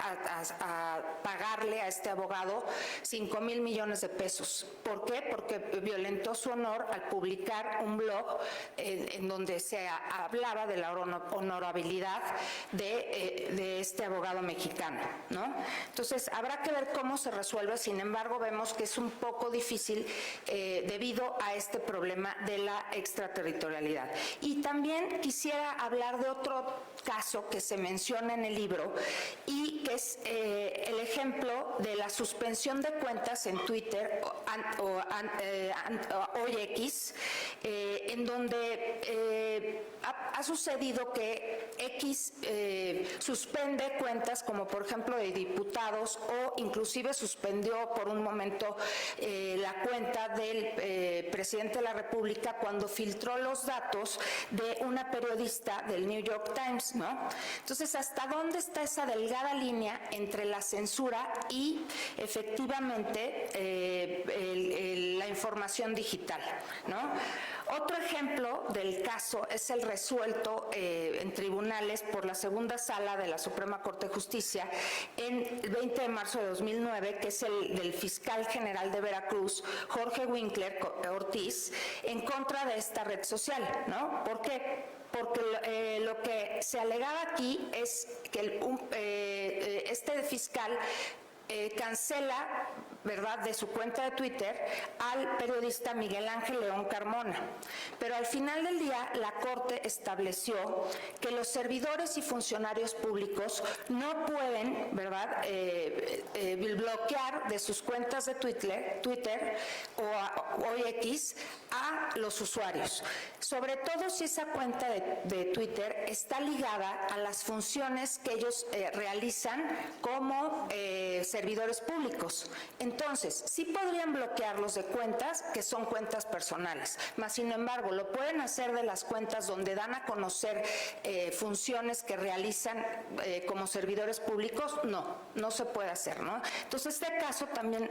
a pagarle a este abogado 5,000 millones de pesos. ¿Por qué? Porque violentó su honor al publicar un blog en donde se hablaba de la honorabilidad de este abogado mexicano, ¿no? Entonces, habrá que ver cómo se resuelve. Sin embargo, vemos que es un poco difícil debido a este problema de la extraterritorialidad. Y también quisiera hablar de otro caso que se menciona en el libro y que es el ejemplo de la suspensión de cuentas en Twitter hoy X, en donde ha sucedido que X suspende cuentas como por ejemplo de diputados o inclusive suspendió por un momento la cuenta del presidente de la República cuando filtró los datos de una periodista del New York Times, ¿no? Entonces, ¿hasta dónde está esa delgada línea entre la censura y efectivamente la información digital, ¿no? Otro ejemplo del caso es el resuelto en tribunales por la segunda sala de la Suprema Corte de Justicia en el 20 de marzo de 2009, que es el del fiscal general de Veracruz, Jorge Winkler Ortiz, en contra de esta red social, ¿no? ¿Por qué? Porque lo que se alegaba aquí es que este fiscal cancela ¿verdad?, de su cuenta de Twitter al periodista Miguel Ángel León Carmona. Pero al final del día, la Corte estableció que los servidores y funcionarios públicos no pueden, ¿verdad?, bloquear de sus cuentas de Twitter o X a los usuarios, sobre todo si esa cuenta de Twitter está ligada a las funciones que ellos realizan como servidores públicos. Entonces, sí podrían bloquearlos de cuentas que son cuentas personales, mas sin embargo, lo pueden hacer de las cuentas donde dan a conocer funciones que realizan como servidores públicos. No se puede hacer, ¿no? Entonces, este caso también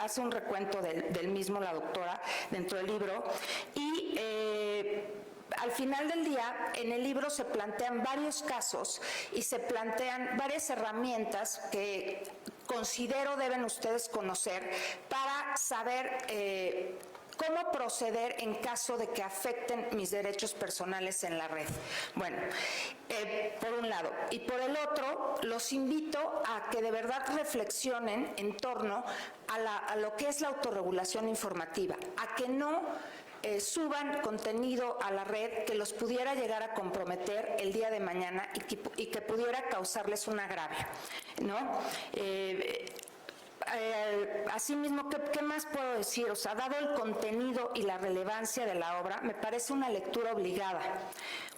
hace un recuento del mismo la doctora dentro del libro y al final del día, en el libro se plantean varios casos y se plantean varias herramientas que considero deben ustedes conocer para saber ¿cómo proceder en caso de que afecten mis derechos personales en la red? Bueno, por un lado. Y por el otro, los invito a que de verdad reflexionen en torno a lo que es la autorregulación informativa, a que no suban contenido a la red que los pudiera llegar a comprometer el día de mañana y que pudiera causarles un agravio, ¿no? Asimismo, ¿qué más puedo decir? O sea, dado el contenido y la relevancia de la obra, me parece una lectura obligada,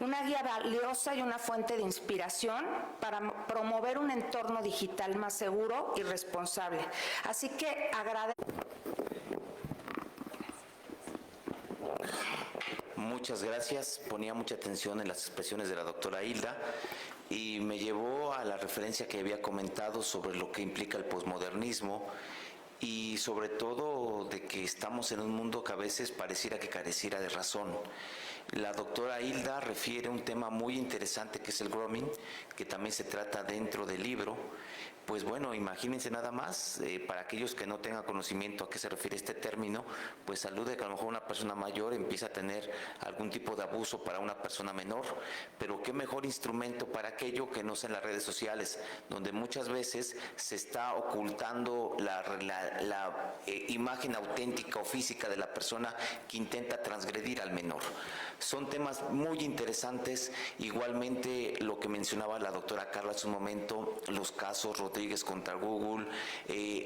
una guía valiosa y una fuente de inspiración para promover un entorno digital más seguro y responsable. Así que agradezco. Muchas gracias. Ponía mucha atención en las expresiones de la doctora Hilda y me llevó a la referencia que había comentado sobre lo que implica el posmodernismo y sobre todo de que estamos en un mundo que a veces pareciera que careciera de razón. La doctora Hilda refiere un tema muy interesante que es el grooming, que también se trata dentro del libro. Pues bueno, imagínense nada más, para aquellos que no tengan conocimiento a qué se refiere este término, pues alude que a lo mejor una persona mayor empieza a tener algún tipo de abuso para una persona menor, pero qué mejor instrumento para aquello que no sea en las redes sociales, donde muchas veces se está ocultando la imagen auténtica o física de la persona que intenta transgredir al menor. Son temas muy interesantes, igualmente lo que mencionaba la doctora Carla hace un momento, los casos Rodríguez contra Google,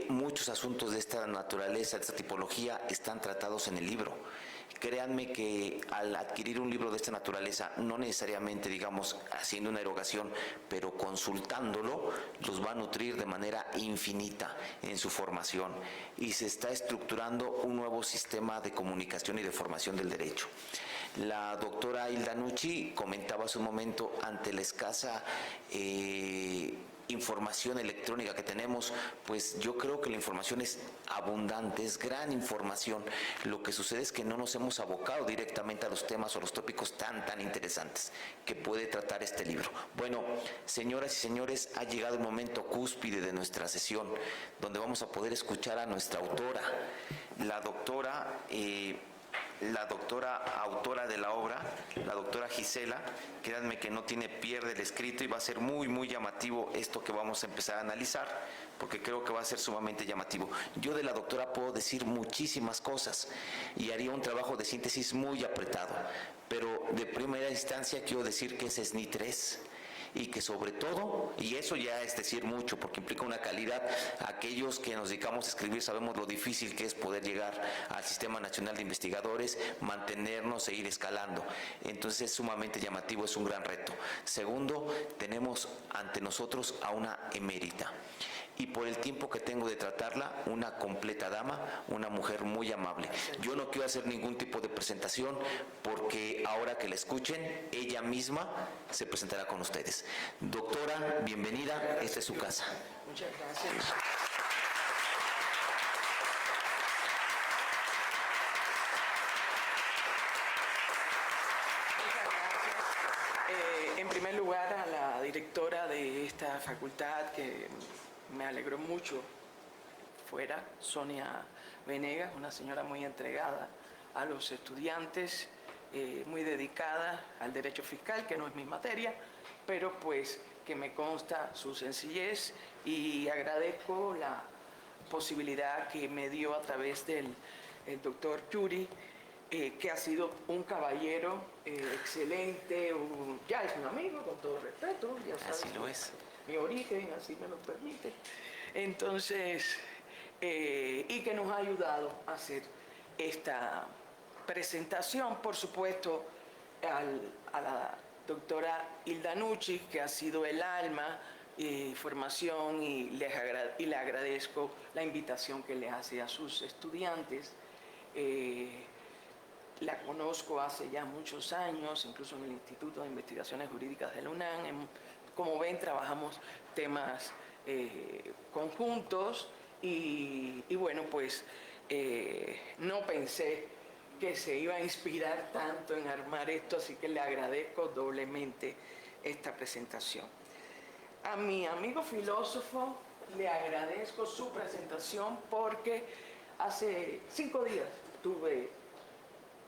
muchos asuntos de esta naturaleza, de esta tipología, están tratados en el libro. Créanme que al adquirir un libro de esta naturaleza, no necesariamente, digamos, haciendo una erogación, pero consultándolo, los va a nutrir de manera infinita en su formación y se está estructurando un nuevo sistema de comunicación y de formación del derecho. La doctora Hilda Nucci comentaba hace un momento, ante la escasa información electrónica que tenemos, pues yo creo que la información es abundante, es gran información. Lo que sucede es que no nos hemos abocado directamente a los temas o los tópicos tan interesantes que puede tratar este libro. Bueno, señoras y señores, ha llegado el momento cúspide de nuestra sesión, donde vamos a poder escuchar a nuestra autora, la doctora autora de la obra, la doctora Gisela. Créanme que no tiene pierde el escrito y va a ser muy llamativo esto que vamos a empezar a analizar, porque creo que va a ser sumamente llamativo. Yo de la doctora puedo decir muchísimas cosas y haría un trabajo de síntesis muy apretado, pero de primera instancia quiero decir que es SNI 3. Y que sobre todo, y eso ya es decir mucho porque implica una calidad, aquellos que nos dedicamos a escribir sabemos lo difícil que es poder llegar al Sistema Nacional de Investigadores, mantenernos e ir escalando. Entonces es sumamente llamativo, es un gran reto. Segundo, tenemos ante nosotros a una emérita. Y por el tiempo que tengo de tratarla, una completa dama, una mujer muy amable. Yo no quiero hacer ningún tipo de presentación porque ahora que la escuchen, ella misma se presentará con ustedes. Doctora, bienvenida, esta es su casa. Muchas gracias. En primer lugar, a la directora de esta facultad, que me alegró mucho fuera, Sonia Venegas, una señora muy entregada a los estudiantes, muy dedicada al derecho fiscal, que no es mi materia, pero pues que me consta su sencillez y agradezco posibilidad que me dio a través del el doctor Yuri, que ha sido un caballero excelente, ya es un amigo, con todo respeto, ya sabes. Así lo es. Mi origen, así me lo permite. Entonces, y que nos ha ayudado a hacer esta presentación, por supuesto, a la doctora Hilda Nucci, que ha sido el alma y formación, y le agradezco la invitación que le hace a sus estudiantes. La conozco hace ya muchos años, incluso en el Instituto de Investigaciones Jurídicas de la UNAM. Como ven, trabajamos temas conjuntos y bueno, pues no pensé que se iba a inspirar tanto en armar esto, así que le agradezco doblemente esta presentación. A mi amigo filósofo le agradezco su presentación porque hace 5 días tuve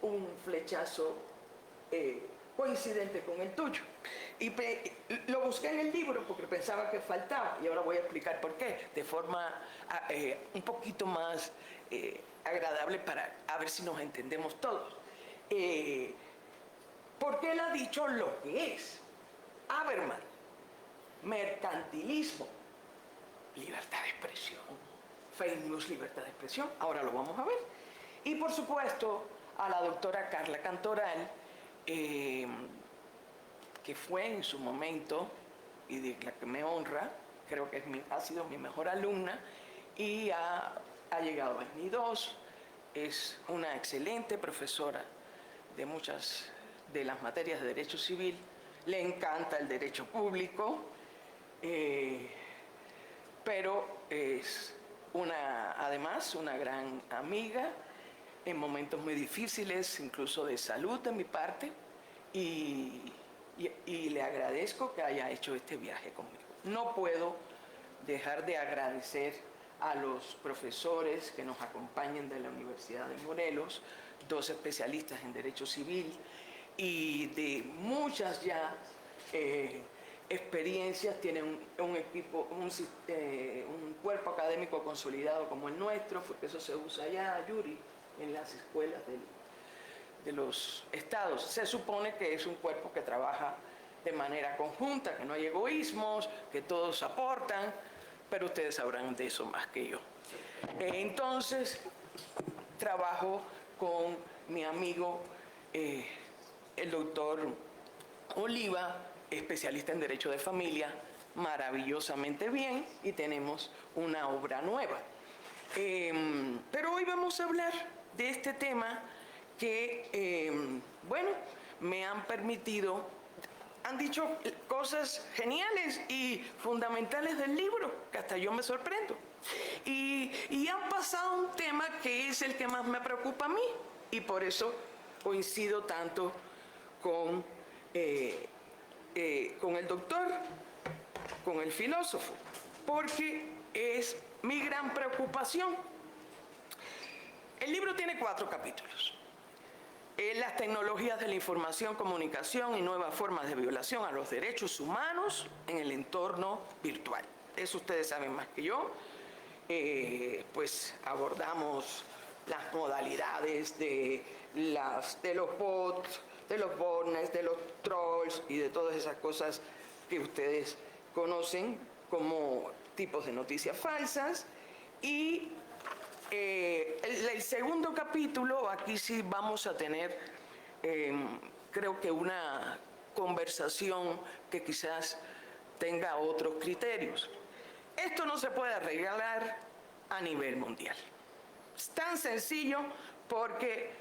un flechazo coincidente con el tuyo. Y lo busqué en el libro porque pensaba que faltaba, y ahora voy a explicar por qué, de forma un poquito más agradable para a ver si nos entendemos todos. Porque él ha dicho lo que es. Habermas, mercantilismo, libertad de expresión, fake news, libertad de expresión, ahora lo vamos a ver. Y por supuesto a la doctora Carla Cantoral, que fue en su momento, y de la que me honra, creo que ha sido mi mejor alumna, y ha llegado a ESNI 2, es una excelente profesora de muchas de las materias de derecho civil, le encanta el derecho público, pero es además una gran amiga en momentos muy difíciles, incluso de salud de mi parte, y le agradezco que haya hecho este viaje conmigo. No puedo dejar de agradecer a los profesores que nos acompañan de la Universidad de Morelos, 2 especialistas en Derecho Civil y de muchas ya experiencias, tienen un equipo, un cuerpo académico consolidado como el nuestro, porque eso se usa allá, Yuri, en las escuelas de los estados. Se supone que es un cuerpo que trabaja de manera conjunta, que no hay egoísmos, que todos aportan, pero ustedes sabrán de eso más que yo. Entonces, trabajo con mi amigo, el doctor Oliva, especialista en Derecho de Familia, maravillosamente bien, y tenemos una obra nueva. Pero hoy vamos a hablar de este tema que, bueno, me han permitido, han dicho cosas geniales y fundamentales del libro, que hasta yo me sorprendo. Y han pasado un tema que es el que más me preocupa a mí, y por eso coincido tanto con el doctor, con el filósofo, porque es mi gran preocupación. El libro tiene 4 capítulos. Las tecnologías de la información, comunicación y nuevas formas de violación a los derechos humanos en el entorno virtual. Eso ustedes saben más que yo. Pues abordamos las modalidades de los bots, de los botnets, de los trolls y de todas esas cosas que ustedes conocen como tipos de noticias falsas. Y el segundo capítulo, aquí sí vamos a tener, creo que una conversación que quizás tenga otros criterios. Esto no se puede arreglar a nivel mundial. Es tan sencillo porque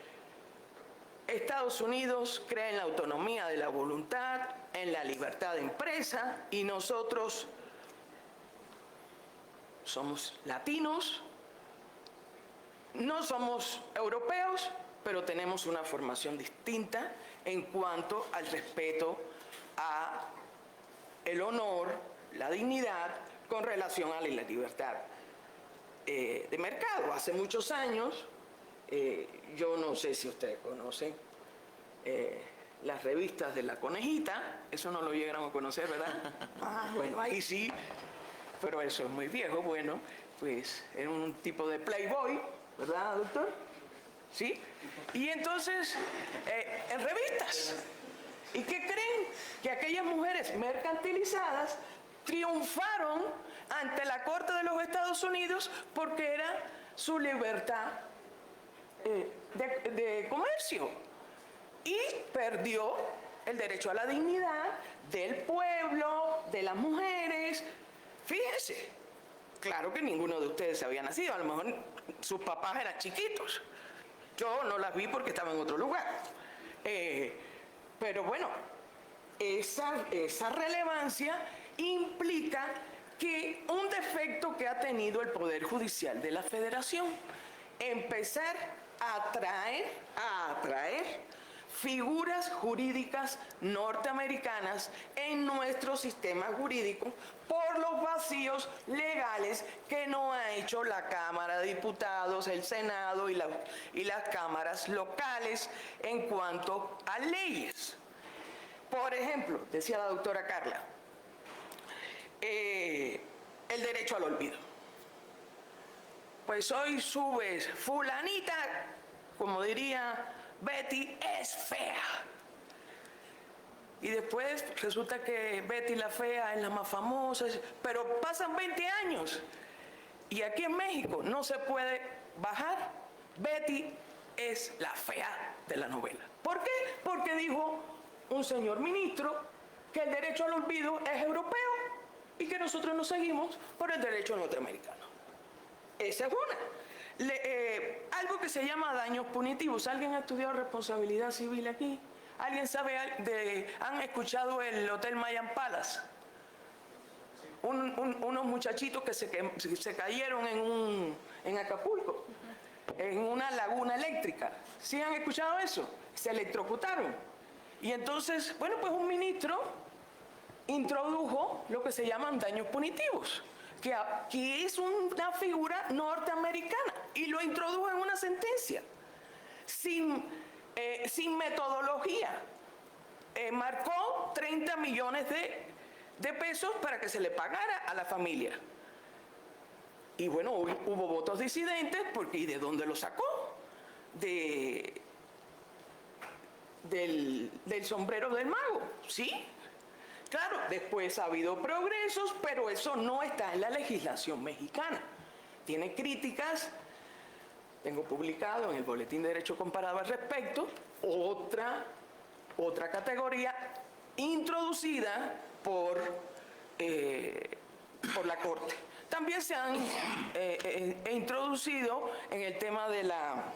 Estados Unidos cree en la autonomía de la voluntad, en la libertad de empresa, y nosotros somos latinos, no somos europeos, pero tenemos una formación distinta en cuanto al respeto a el honor, la dignidad, con relación a la libertad de mercado. Hace muchos años, yo no sé si ustedes conocen las revistas de La Conejita, eso no lo llegaron a conocer, ¿verdad? Bueno, ahí sí, pero eso es muy viejo. Bueno, pues era un tipo de playboy, ¿verdad, doctor? ¿Sí? Y entonces, en revistas. ¿Y qué creen? Que aquellas mujeres mercantilizadas triunfaron ante la Corte de los Estados Unidos porque era su libertad de comercio. Y perdió el derecho a la dignidad del pueblo, de las mujeres. Fíjense, claro que ninguno de ustedes había nacido, a lo mejor sus papás eran chiquitos. Yo no las vi porque estaba en otro lugar. Pero bueno, esa relevancia implica que un defecto que ha tenido el Poder Judicial de la Federación, empezar a atraer figuras jurídicas norteamericanas en nuestro sistema jurídico por los vacíos legales que no ha hecho la Cámara de Diputados, el Senado y las cámaras locales en cuanto a leyes. Por ejemplo, decía la doctora Carla, el derecho al olvido. Pues hoy subes, fulanita, como diría Betty, es fea. Y después resulta que Betty la fea es la más famosa, pero pasan 20 años. Y aquí en México no se puede bajar. Betty es la fea de la novela. ¿Por qué? Porque dijo un señor ministro que el derecho al olvido es europeo y que nosotros nos seguimos por el derecho norteamericano. Esa es una. Algo que se llama daños punitivos. ¿Alguien ha estudiado responsabilidad civil aquí? ¿Alguien sabe han escuchado el Hotel Mayan Palace? Unos muchachitos que se cayeron en Acapulco, en una laguna eléctrica. ¿Sí han escuchado eso? Se electrocutaron. Y entonces, bueno, pues un ministro introdujo lo que se llaman daños punitivos, que es una figura norteamericana, y lo introdujo en una sentencia, sin metodología. Marcó 30 millones de pesos para que se le pagara a la familia. Y bueno, hubo votos disidentes, porque ¿y de dónde lo sacó? Del sombrero del mago, ¿sí? Claro, después ha habido progresos, pero eso no está en la legislación mexicana. Tiene críticas, tengo publicado en el Boletín de Derecho Comparado al respecto, otra categoría introducida por la Corte. También se han introducido en el tema de la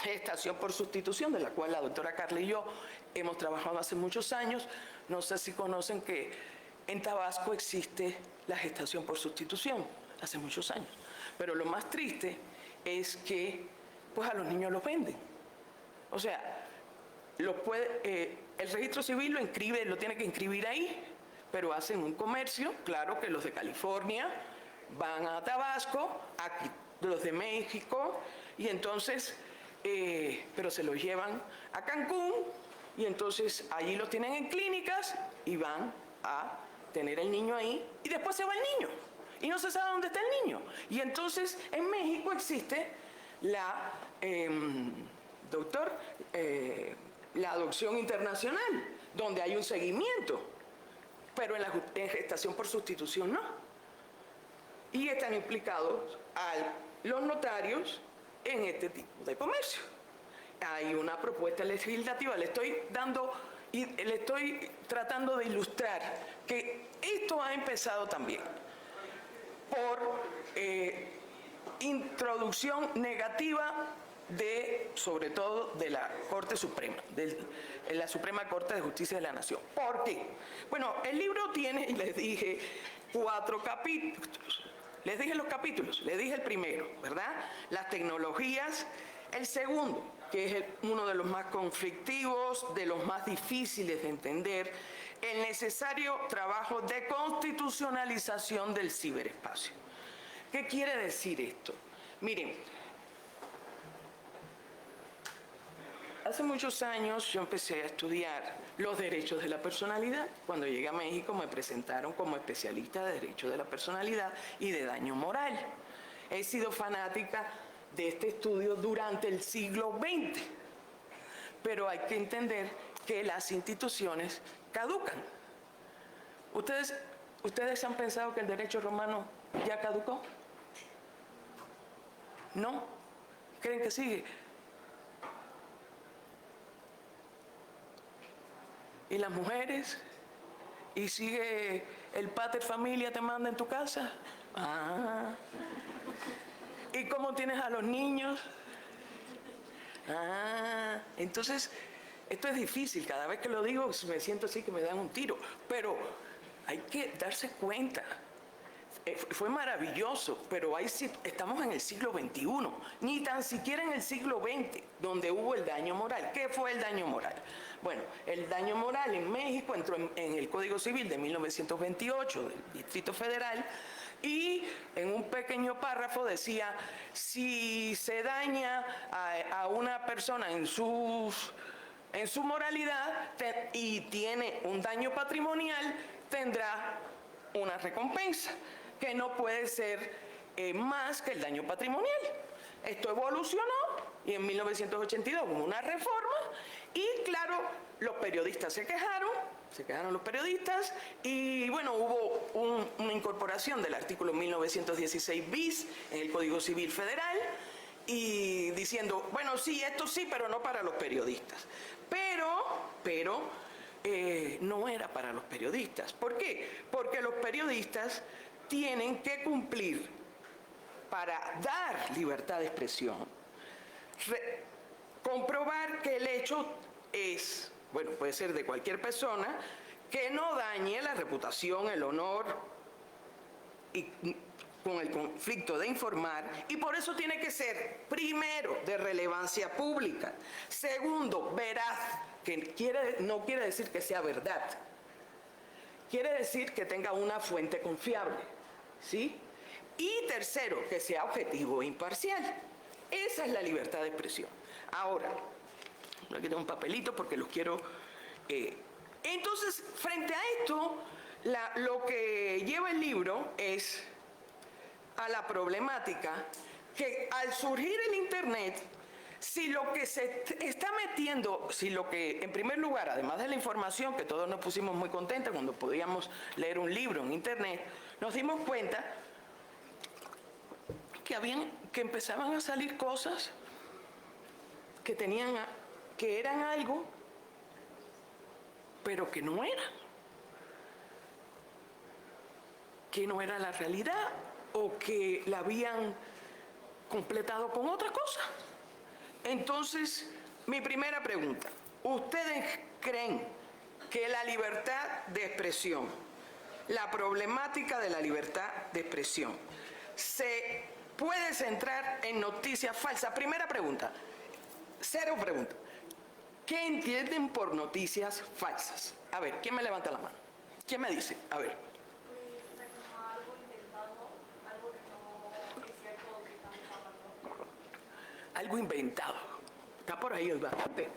gestación por sustitución, de la cual la doctora Carla y yo hemos trabajado hace muchos años. No sé si conocen que en Tabasco existe la gestación por sustitución, hace muchos años. Pero lo más triste es que pues a los niños los venden. O sea, el registro civil lo tiene que inscribir ahí, pero hacen un comercio. Claro que los de California van a Tabasco, aquí los de México, y entonces, pero se los llevan a Cancún, y entonces allí los tienen en clínicas y van a tener el niño ahí, y después se va el niño, y no se sabe dónde está el niño. Y entonces en México existe la adopción internacional, donde hay un seguimiento, pero en gestación por sustitución no. Y están implicados los notarios en este tipo de comercio. Hay una propuesta legislativa, le estoy tratando de ilustrar que esto ha empezado también por introducción negativa sobre todo de la Corte Suprema, de la Suprema Corte de Justicia de la Nación. ¿Por qué? Bueno, el libro tiene, y les dije, 4 capítulos. Les dije los capítulos, les dije el primero, ¿verdad? Las tecnologías. El segundo, que es uno de los más conflictivos, de los más difíciles de entender, el necesario trabajo de constitucionalización del ciberespacio. ¿Qué quiere decir esto? Miren, hace muchos años yo empecé a estudiar los derechos de la personalidad. Cuando llegué a México me presentaron como especialista de derechos de la personalidad y de daño moral. he sido fanática de este estudio durante el siglo XX. Pero hay que entender que las instituciones caducan. ¿Ustedes han pensado que el derecho romano ya caducó? ¿No? ¿Creen que sigue? ¿Y las mujeres? ¿Y sigue el pater familia te manda en tu casa? Ah. ¿Y cómo tienes a los niños? Ah. Entonces, esto es difícil. Cada vez que lo digo me siento así que me dan un tiro. Pero hay que darse cuenta. Fue maravilloso, pero estamos en el siglo XXI, ni tan siquiera en el siglo XX, donde hubo el daño moral. ¿Qué fue el daño moral? Bueno, el daño moral en México entró en el Código Civil de 1928 del Distrito Federal y en un pequeño párrafo decía, si se daña a una persona en su moralidad y tiene un daño patrimonial, tendrá una recompensa, que no puede ser más que el daño patrimonial. Esto evolucionó y en 1982 hubo una reforma y claro, los periodistas se quejaron los periodistas y bueno, hubo una incorporación del artículo 1916 bis en el Código Civil Federal y diciendo, bueno, sí, esto sí, pero no para los periodistas. Pero no era para los periodistas. ¿Por qué? Porque los periodistas tienen que cumplir para dar libertad de expresión, comprobar que el hecho es, bueno, puede ser de cualquier persona, que no dañe la reputación, el honor y con el conflicto de informar, y por eso tiene que ser, primero, de relevancia pública, segundo, veraz, que no quiere decir que sea verdad, quiere decir que tenga una fuente confiable, ¿sí? Y tercero, que sea objetivo e imparcial. Esa es la libertad de expresión. Ahora, aquí tengo un papelito porque los quiero... Entonces, frente a esto, lo que lleva el libro es a la problemática que al surgir el Internet, si lo que se está metiendo, si lo que, en primer lugar, además de la información, que todos nos pusimos muy contentos cuando podíamos leer un libro en Internet, nos dimos cuenta que empezaban a salir cosas que eran algo, pero que no eran. Que no era la realidad o que la habían completado con otra cosa. Entonces, mi primera pregunta, ¿ustedes creen que la libertad de expresión, la problemática de la libertad de expresión, se puede centrar en noticias falsas? Primera pregunta, cero pregunta. ¿Qué entienden por noticias falsas? A ver, ¿quién me levanta la mano? ¿Quién me dice? A ver. Algo inventado. Está por ahí bastante.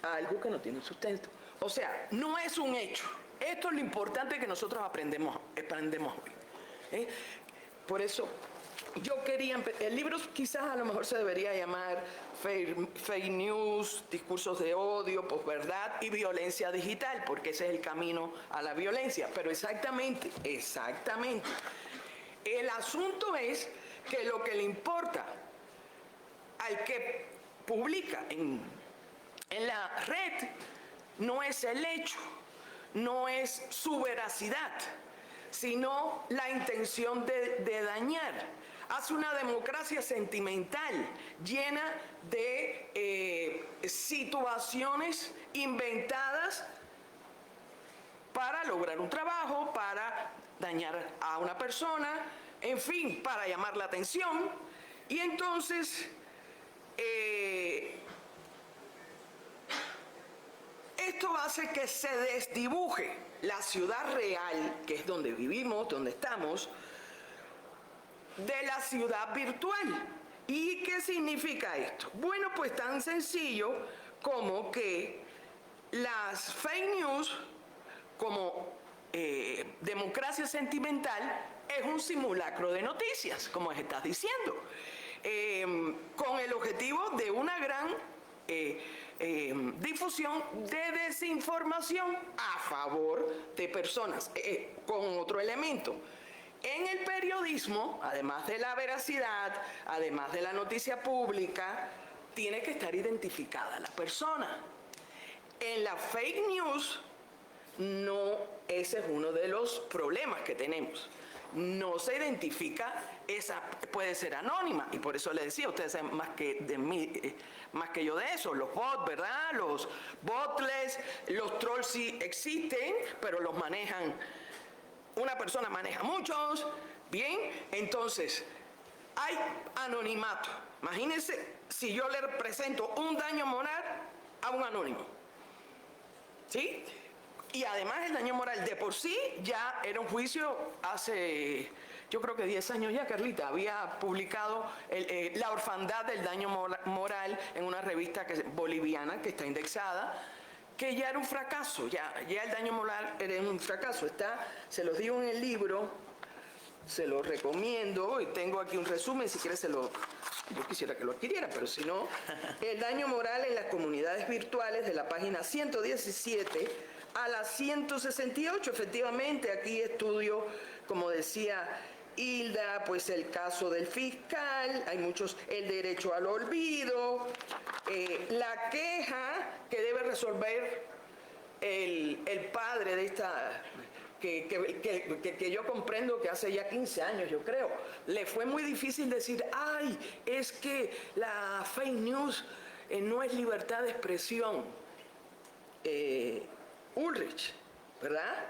Algo que no tiene sustento. O sea, no es un hecho. Esto es lo importante que nosotros aprendemos hoy. Por eso, yo quería... El libro quizás a lo mejor se debería llamar Fake News, Discursos de Odio, Posverdad y Violencia Digital, porque ese es el camino a la violencia. Pero exactamente. El asunto es que lo que le importa al que publica en la red no es el hecho, no es su veracidad, sino la intención de dañar. Hace una democracia sentimental llena de situaciones inventadas para lograr un trabajo, para dañar a una persona, en fin, para llamar la atención. Y entonces, esto hace que se desdibuje la ciudad real, que es donde vivimos, donde estamos, de la ciudad virtual. ¿Y qué significa esto? Bueno, pues tan sencillo como que las fake news, como democracia sentimental, es un simulacro de noticias, como estás diciendo, con el objetivo de una gran difusión de desinformación a favor de personas, con otro elemento. En el periodismo, además de la veracidad, además de la noticia pública, tiene que estar identificada la persona. En la fake news, no, ese es uno de los problemas que tenemos. No se identifica, esa puede ser anónima, y por eso le decía, ustedes saben más que de mí, más que yo de eso, los bots, ¿verdad? Los botless, los trolls sí existen, pero los manejan, una persona maneja muchos, bien, entonces hay anonimato. Imagínense si yo le presento un daño moral a un anónimo, ¿sí? Y además el daño moral de por sí ya era un juicio hace, yo creo que 10 años ya, Carlita, había publicado La orfandad del daño moral en una revista boliviana que está indexada, que ya era un fracaso, ya el daño moral era un fracaso. Se los digo en el libro, se los recomiendo, y tengo aquí un resumen, si quieres yo quisiera que lo adquiriera, pero si no, el daño moral en las comunidades virtuales, de la página 117 a la 168, efectivamente, aquí estudio, como decía Hilda, pues el caso del fiscal, hay muchos, el derecho al olvido, la queja que debe resolver el padre de esta, que yo comprendo que hace ya 15 años, yo creo, le fue muy difícil decir, ay, es que la fake news no es libertad de expresión. Ulrich, ¿verdad?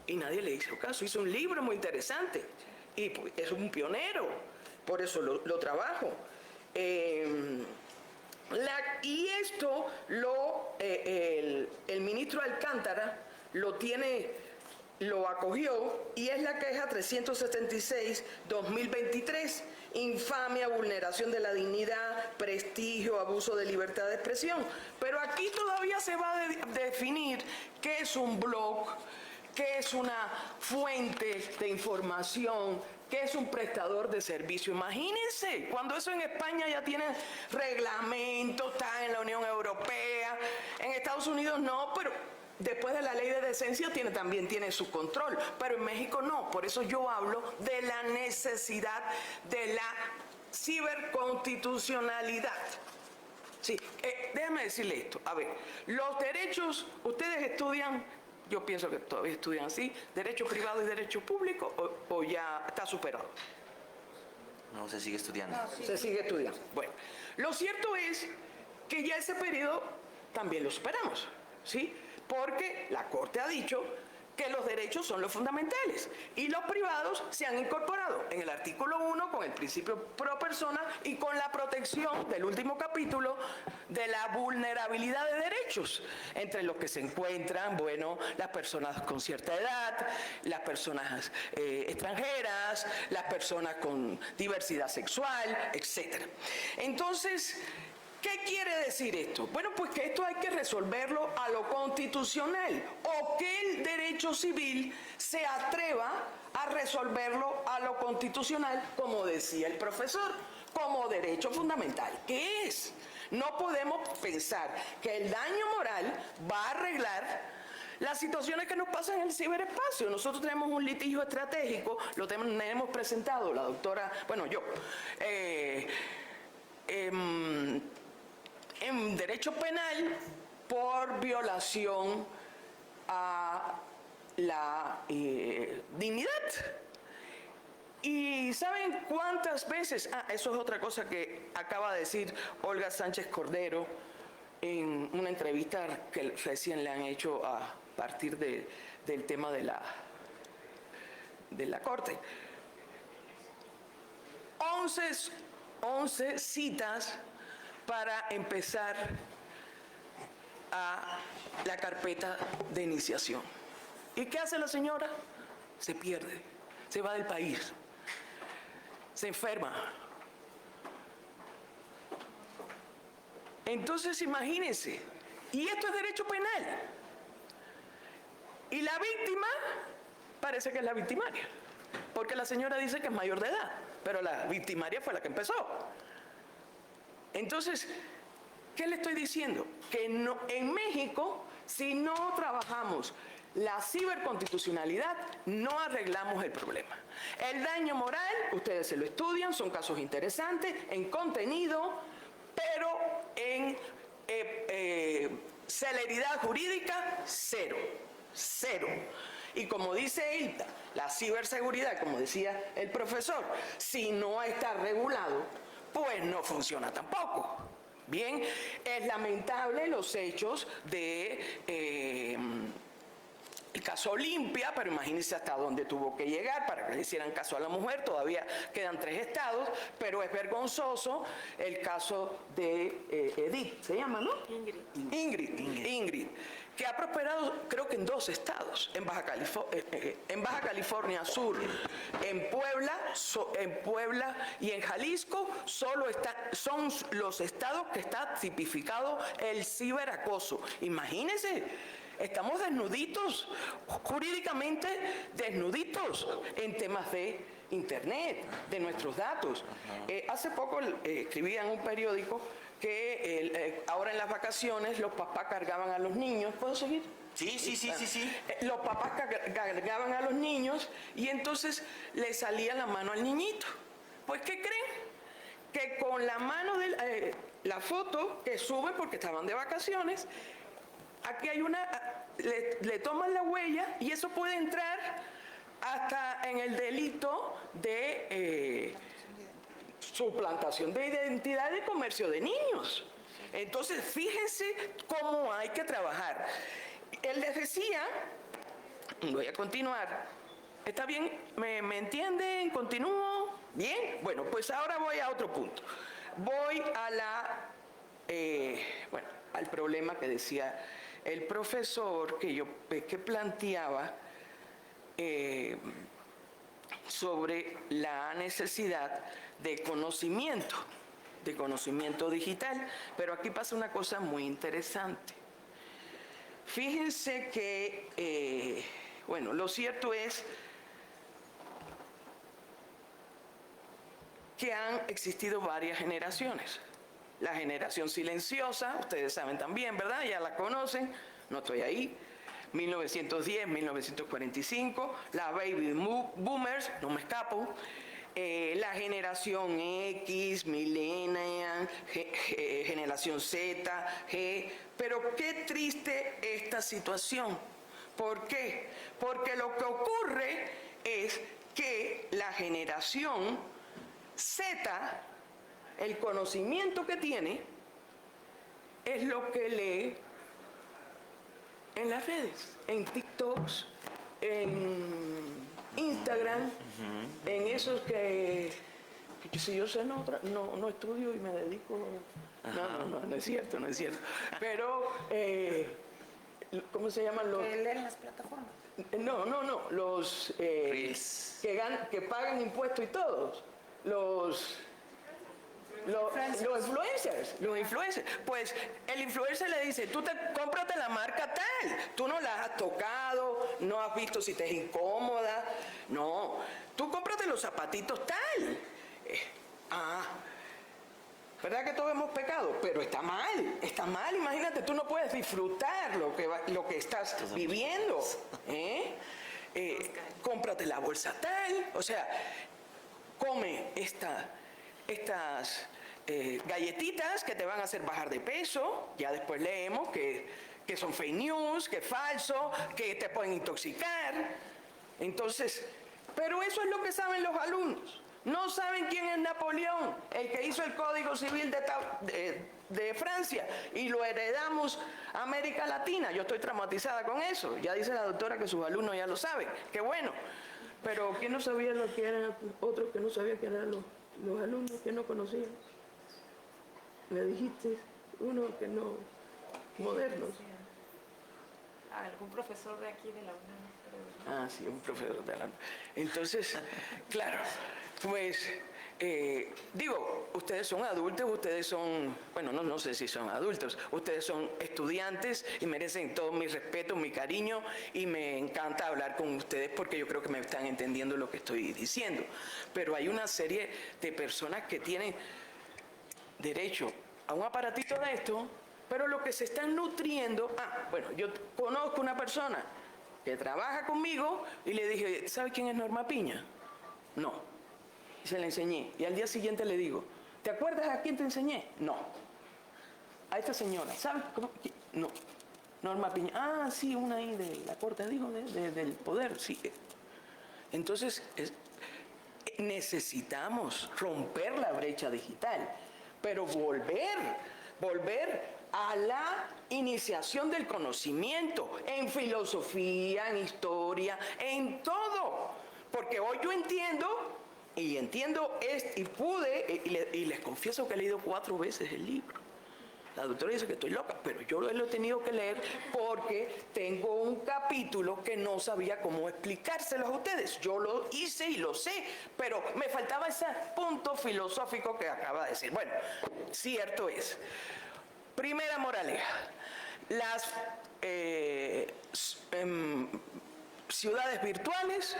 Y nadie le hizo caso. Hizo un libro muy interesante y pues, es un pionero, por eso lo trabajo. Y esto el ministro Alcántara lo acogió, y es la queja 376-2023, infamia, vulneración de la dignidad, prestigio, abuso de libertad de expresión. Pero aquí todavía se va a definir qué es un blog, qué es una fuente de información, qué es un prestador de servicio. Imagínense, cuando eso en España ya tiene reglamento, está en la Unión Europea, en Estados Unidos no, pero después de la ley de decencia también tiene su control, pero en México no. Por eso yo hablo de la necesidad de la ciberconstitucionalidad. Sí, déjame decirle esto. A ver, los derechos, ustedes estudian, yo pienso que todavía estudian así, derecho privado y derecho público, o ya está superado. No, se sigue estudiando. Se sigue estudiando. Bueno, lo cierto es que ya ese periodo también lo superamos, ¿sí? Porque la Corte ha dicho que los derechos son los fundamentales y los privados se han incorporado en el artículo 1 con el principio pro persona y con la protección del último capítulo de la vulnerabilidad de derechos, entre los que se encuentran, bueno, las personas con cierta edad, las personas extranjeras, las personas con diversidad sexual, etc. Entonces, ¿qué quiere decir esto? Bueno, pues que esto hay que resolverlo a lo constitucional, o que el derecho civil se atreva a resolverlo a lo constitucional, como decía el profesor, como derecho fundamental. ¿Qué es? No podemos pensar que el daño moral va a arreglar las situaciones que nos pasan en el ciberespacio. Nosotros tenemos un litigio estratégico, lo tenemos presentado, la doctora, bueno, yo, en derecho penal por violación a la dignidad. ¿Y saben cuántas veces? Eso es otra cosa que acaba de decir Olga Sánchez Cordero en una entrevista que recién le han hecho a partir del tema de la Corte. 11 citas para empezar a la carpeta de iniciación. ¿Y qué hace la señora? Se pierde, se va del país, se enferma. Entonces imagínense, y esto es derecho penal. Y la víctima parece que es la victimaria. porque la señora dice que es mayor de edad, pero la victimaria fue la que empezó. Entonces, ¿qué le estoy diciendo? Que no, en México, si no trabajamos la ciberconstitucionalidad, no arreglamos el problema. El daño moral, ustedes se lo estudian, son casos interesantes, en contenido, pero en celeridad jurídica, cero. Cero. Y como dice Hilda, la ciberseguridad, como decía el profesor, si no está regulado, pues no funciona tampoco. Bien, es lamentable los hechos de el caso Olimpia, pero imagínense hasta dónde tuvo que llegar para que le hicieran caso a la mujer. Todavía quedan 3 estados, pero es vergonzoso el caso de Edith, ¿se llama, no? Ingrid, que ha prosperado creo que en 2 estados, en Baja California Sur, en Puebla y en Jalisco, son los estados que está tipificado el ciberacoso. Imagínense. Estamos desnuditos, jurídicamente desnuditos en temas de Internet, de nuestros datos. Hace poco escribía en un periódico que ahora en las vacaciones los papás cargaban a los niños. ¿Puedo seguir? Sí. Los papás cargaban a los niños y entonces le salía la mano al niñito. Pues, ¿qué creen? Que con la mano de la foto que suben porque estaban de vacaciones, aquí hay le toman la huella y eso puede entrar hasta en el delito de suplantación de identidad y comercio de niños. Entonces, fíjense cómo hay que trabajar. Él les decía, voy a continuar, ¿está bien? ¿Me entienden? ¿Continúo? ¿Bien? Bueno, pues ahora voy a otro punto. Voy a al problema que decía el profesor que planteaba sobre la necesidad de conocimiento digital. Pero aquí pasa una cosa muy interesante. Fíjense que, lo cierto es que han existido varias generaciones. La generación silenciosa, ustedes saben también, ¿verdad? Ya la conocen, no estoy ahí. 1910, 1945, la baby boomers, no me escapo. La generación X, millennial, generación Z, G. Pero qué triste esta situación. ¿Por qué? Porque lo que ocurre es que la generación Z, el conocimiento que tiene es lo que lee en las redes, en TikToks, en Instagram, en esos que si yo sé no estudio y me dedico. No es cierto. Pero, ¿cómo se llaman los? Que leen las plataformas. No, los que pagan impuestos y todos. Los influencers. Pues el influencer le dice, cómprate la marca tal, tú no la has tocado, no has visto si te es incómoda, no, tú cómprate los zapatitos tal. ¿Verdad que todos hemos pecado? Pero está mal, imagínate, tú no puedes disfrutar lo que estás viviendo. Cómprate la bolsa tal, o sea, come estas galletitas que te van a hacer bajar de peso. Ya después leemos que son fake news, que es falso, que te pueden intoxicar. Entonces, pero eso es lo que saben los alumnos. No saben quién es Napoleón, el que hizo el Código Civil de Francia, y lo heredamos a América Latina. Yo estoy traumatizada con eso. Ya dice la doctora que sus alumnos ya lo saben. Qué bueno. Pero ¿quién no sabía lo que eran? Otros que no sabían que eran los alumnos que no conocían. Me dijiste uno que no, modernos. ¿Algún profesor de aquí de la UNAM? Sí, un profesor de la UNAM. Entonces, claro, pues digo, ustedes son adultos, ustedes son, bueno, no sé si son adultos, ustedes son estudiantes y merecen todo mi respeto, mi cariño, y me encanta hablar con ustedes porque yo creo que me están entendiendo lo que estoy diciendo. Pero hay una serie de personas que tienen derecho a un aparatito de esto, pero lo que se están nutriendo, bueno, yo conozco una persona que trabaja conmigo y le dije, ¿sabe quién es Norma Piña? No. Y se la enseñé. Y al día siguiente le digo, ¿te acuerdas a quién te enseñé? No. A esta señora, ¿sabes cómo? No. Norma Piña. Sí, una ahí de la corte, digo, del poder, sí. Entonces, necesitamos romper la brecha digital, pero volver a la iniciación del conocimiento en filosofía, en historia, en todo. Porque hoy yo entiendo, y les confieso que he leído 4 veces el libro. La doctora dice que estoy loca, pero yo lo he tenido que leer porque tengo un capítulo que no sabía cómo explicárselos a ustedes. Yo lo hice y lo sé, pero me faltaba ese punto filosófico que acaba de decir. Bueno, cierto es. Primera moraleja. Las ciudades virtuales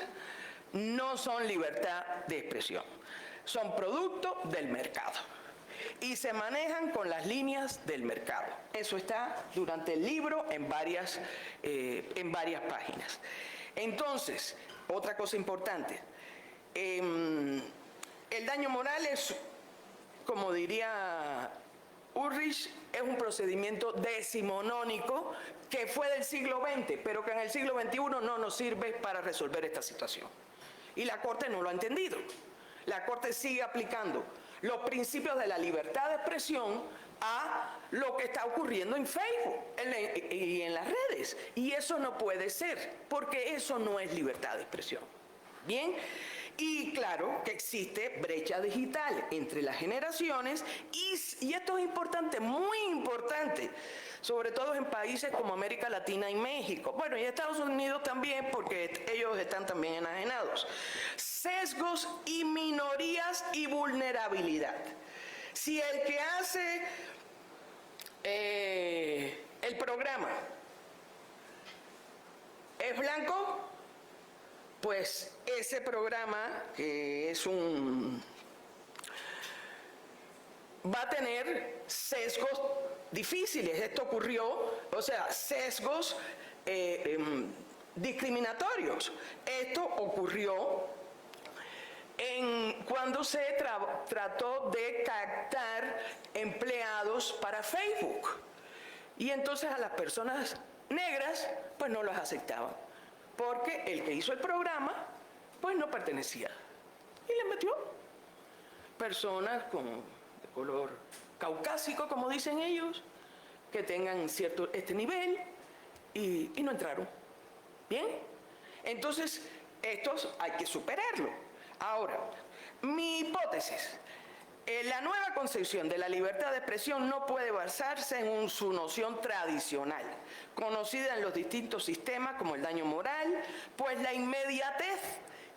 no son libertad de expresión, son producto del mercado y se manejan con las líneas del mercado. Eso está durante el libro en varias páginas. Entonces, otra cosa importante, el daño moral es, como diría Ulrich, es un procedimiento decimonónico que fue del siglo XX, pero que en el siglo XXI no nos sirve para resolver esta situación. Y la Corte no lo ha entendido. La Corte sigue aplicando los principios de la libertad de expresión a lo que está ocurriendo en Facebook y en las redes. Y eso no puede ser, porque eso no es libertad de expresión. ¿Bien? Y claro que existe brecha digital entre las generaciones y esto es importante, muy importante, sobre todo en países como América Latina y México. Bueno, y Estados Unidos también, porque ellos están también enajenados. Sesgos y minorías y vulnerabilidad. Si el que hace el programa es blanco, pues ese programa, que es va a tener sesgos difíciles. Esto ocurrió, o sea, sesgos discriminatorios. Esto ocurrió cuando se trató de captar empleados para Facebook. Y entonces a las personas negras, pues no las aceptaban, porque el que hizo el programa, pues no pertenecía. Y le metió personas de color caucásico, como dicen ellos, que tengan este nivel, y no entraron. ¿Bien? Entonces, estos hay que superarlo. Ahora, mi hipótesis, la nueva concepción de la libertad de expresión no puede basarse en su noción tradicional, conocida en los distintos sistemas como el daño moral, pues la inmediatez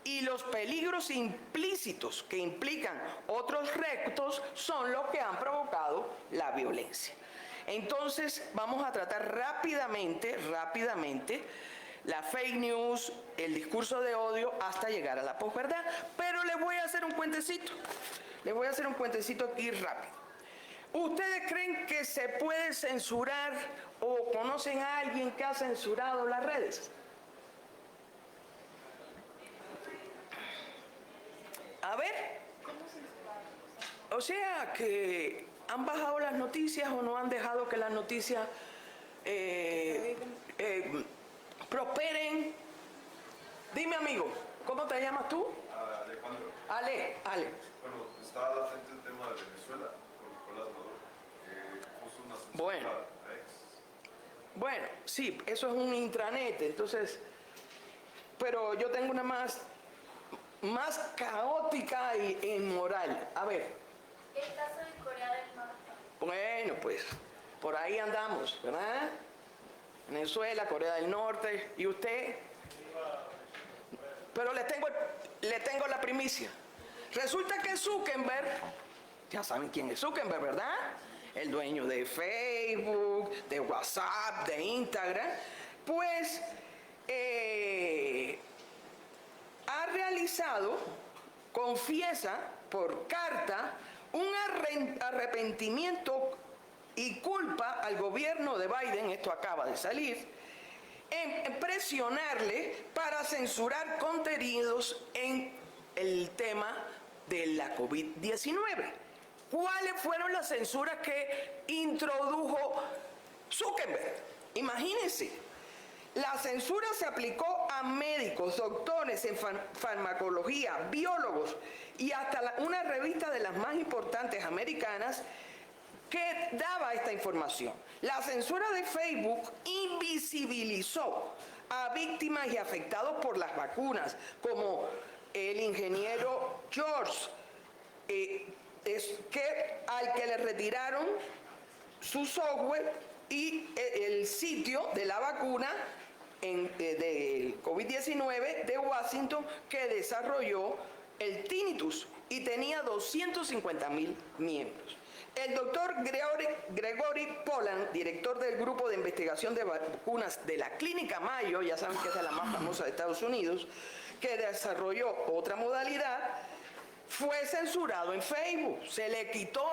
y los peligros implícitos que implican otros retos son los que han provocado la violencia. Entonces, vamos a tratar rápidamente, la fake news, el discurso de odio, hasta llegar a la posverdad. Pero les voy a hacer un cuentecito. Les voy a hacer un cuentecito aquí rápido. ¿Ustedes creen que se puede censurar o conocen a alguien que ha censurado las redes? A ver. O sea, que han bajado las noticias o no han dejado que las noticias prosperen. Dime, amigo, ¿cómo te llamas tú? Alejandro. Ale. Bueno, estaba latente el tema de Venezuela con Nicolás Maduro, que puso una censura a ex. Bueno, sí, eso es un intranet, entonces, pero yo tengo una más caótica y inmoral. A ver. El caso de Corea del Norte. Bueno, pues, por ahí andamos, ¿verdad? Venezuela, Corea del Norte, ¿y usted? Pero le tengo la primicia. Resulta que Zuckerberg, ya saben quién es Zuckerberg, ¿verdad? El dueño de Facebook, de WhatsApp, de Instagram, pues ha realizado, confiesa por carta, un arrepentimiento y culpa al gobierno de Biden, esto acaba de salir, en presionarle para censurar contenidos en el tema de la COVID-19. ¿Cuáles fueron las censuras que introdujo Zuckerberg? Imagínense, la censura se aplicó a médicos, doctores en farmacología, biólogos y hasta una revista de las más importantes americanas que daba esta información. La censura de Facebook invisibilizó a víctimas y afectados por las vacunas, como el ingeniero George, al que le retiraron su software y el sitio de la vacuna del COVID-19 de Washington, que desarrolló el tinnitus y tenía 250,000 miembros. El doctor Gregory Poland, director del Grupo de Investigación de Vacunas de la Clínica Mayo, ya saben que es de la más famosa de Estados Unidos, que desarrolló otra modalidad, fue censurado en Facebook. Se le quitó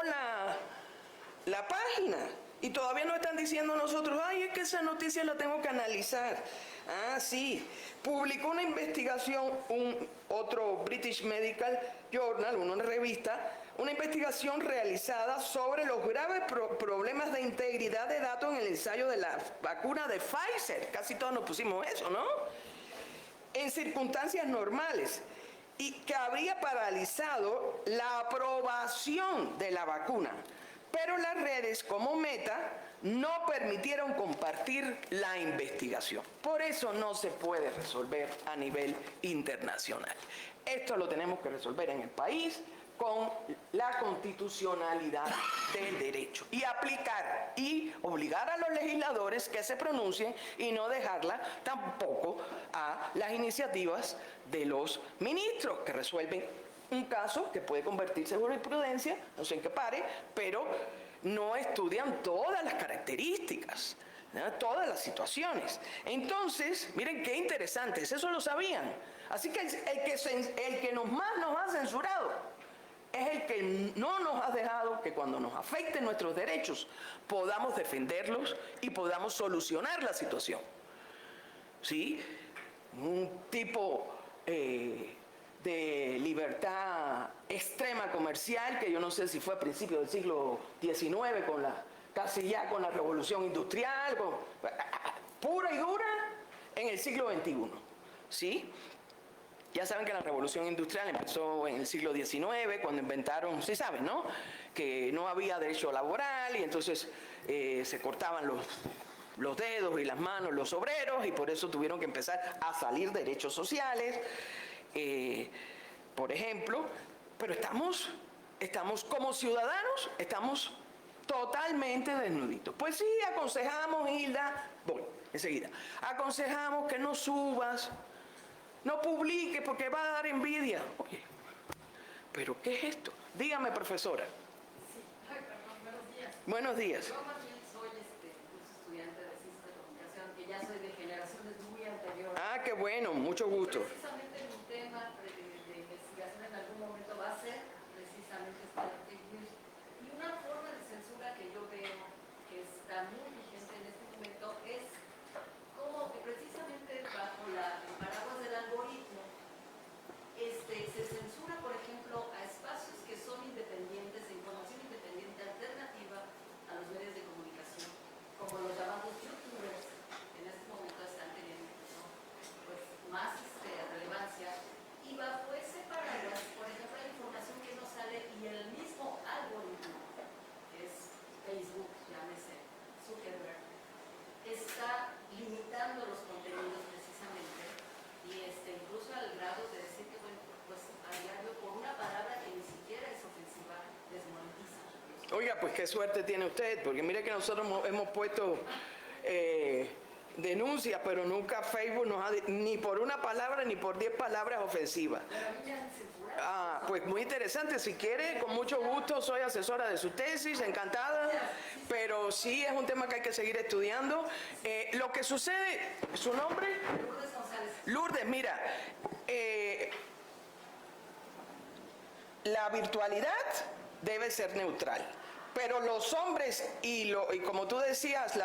la página. Y todavía nos están diciendo nosotros, ay, es que esa noticia la tengo que analizar. Ah, sí. Publicó una investigación, otro British Medical Journal, una revista, una investigación realizada sobre los graves problemas de integridad de datos en el ensayo de la vacuna de Pfizer. Casi todos nos pusimos eso, ¿no? En circunstancias normales. Y que habría paralizado la aprobación de la vacuna. Pero las redes como Meta no permitieron compartir la investigación. Por eso no se puede resolver a nivel internacional. Esto lo tenemos que resolver en el país con la constitucionalidad del derecho y aplicar y obligar a los legisladores que se pronuncien y no dejarla tampoco a las iniciativas de los ministros que resuelven un caso que puede convertirse en jurisprudencia, no sé en qué pare, pero no estudian todas las características, ¿no? Todas las situaciones. Entonces, miren qué interesantes, eso lo sabían. Así que el que más nos ha censurado es el que no nos ha dejado que cuando nos afecten nuestros derechos podamos defenderlos y podamos solucionar la situación. ¿Sí? Un tipo de libertad extrema comercial, que yo no sé si fue a principios del siglo XIX, casi ya con la revolución industrial, pura y dura en el siglo XXI, ¿sí? Ya saben que la revolución industrial empezó en el siglo XIX, cuando inventaron, sí saben, ¿no?, que no había derecho laboral y entonces se cortaban los dedos y las manos los obreros y por eso tuvieron que empezar a salir derechos sociales. Por ejemplo, pero estamos como ciudadanos, estamos totalmente desnuditos. Pues sí, aconsejamos, Hilda, voy, enseguida, aconsejamos que no subas, no publiques porque va a dar envidia. Oye, ¿pero qué es esto? Dígame, profesora. Sí. Ay, perdón, buenos días. Buenos días. Yo más bien soy estudiante de Ciencias de Comunicación, que ya soy de generaciones muy anteriores. Ah, qué bueno, mucho gusto. Precisamente mi tema de investigación en algún momento va a ser precisamente esta fake news. Y una forma de censura que yo veo que está muy vigente en este momento es como que precisamente bajo el paraguas del algoritmo se censura, por ejemplo, a espacios que son independientes, de información independiente alternativa a los medios de comunicación, como los llamados youtubers, que en este momento están teniendo, ¿no?, pues, más relevancia, y bajo ese paraguas, por ejemplo, la información que nos sale y el mismo algoritmo, que es Facebook, llámese Zuckerberg, está limitando los contenidos precisamente y incluso al grado de decir que, bueno, pues a diario por una palabra que ni siquiera es ofensiva desmonetiza. Oiga, pues qué suerte tiene usted, porque mire que nosotros hemos puesto denuncias, pero nunca Facebook nos ha ni por una palabra ni por 10 palabras ofensivas. Pero a mí me han censurado. Pues muy interesante. Si quiere, con mucho gusto, soy asesora de su tesis, encantada. Pero sí es un tema que hay que seguir estudiando. Lo que sucede, ¿su nombre? Lourdes González. Lourdes, mira, la virtualidad debe ser neutral. Pero los hombres y como tú decías,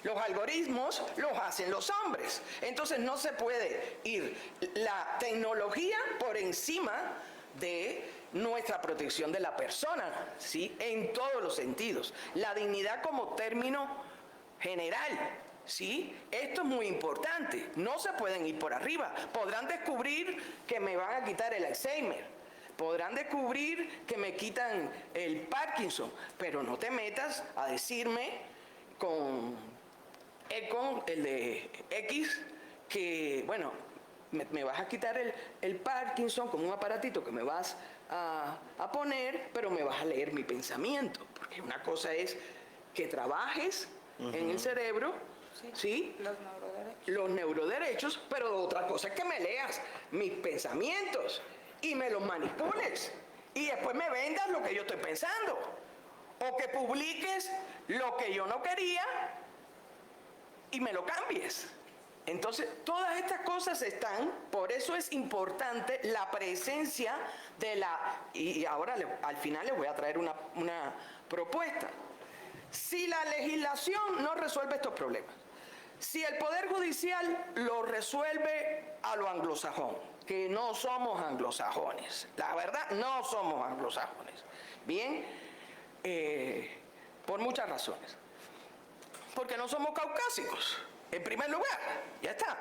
los algoritmos los hacen los hombres. Entonces no se puede ir la tecnología por encima de nuestra protección de la persona, ¿sí? En todos los sentidos. La dignidad como término general, ¿sí? Esto es muy importante. No se pueden ir por arriba. Podrán descubrir que me van a quitar el Alzheimer. Podrán descubrir que me quitan el Parkinson, pero no te metas a decirme con el de X, que, bueno, me vas a quitar el Parkinson con un aparatito que me vas a poner, pero me vas a leer mi pensamiento. Porque una cosa es que trabajes en el cerebro, ¿sí? Los neuroderechos, pero otra cosa es que me leas mis pensamientos y me los manipules y después me vendas lo que yo estoy pensando o que publiques lo que yo no quería y me lo cambies. Entonces, todas estas cosas están, por eso es importante la presencia de y ahora al final les voy a traer una propuesta. Si la legislación no resuelve estos problemas, si el Poder Judicial lo resuelve a lo anglosajón, que no somos anglosajones, la verdad, no somos anglosajones, bien, por muchas razones. Porque no somos caucásicos, en primer lugar, ya está.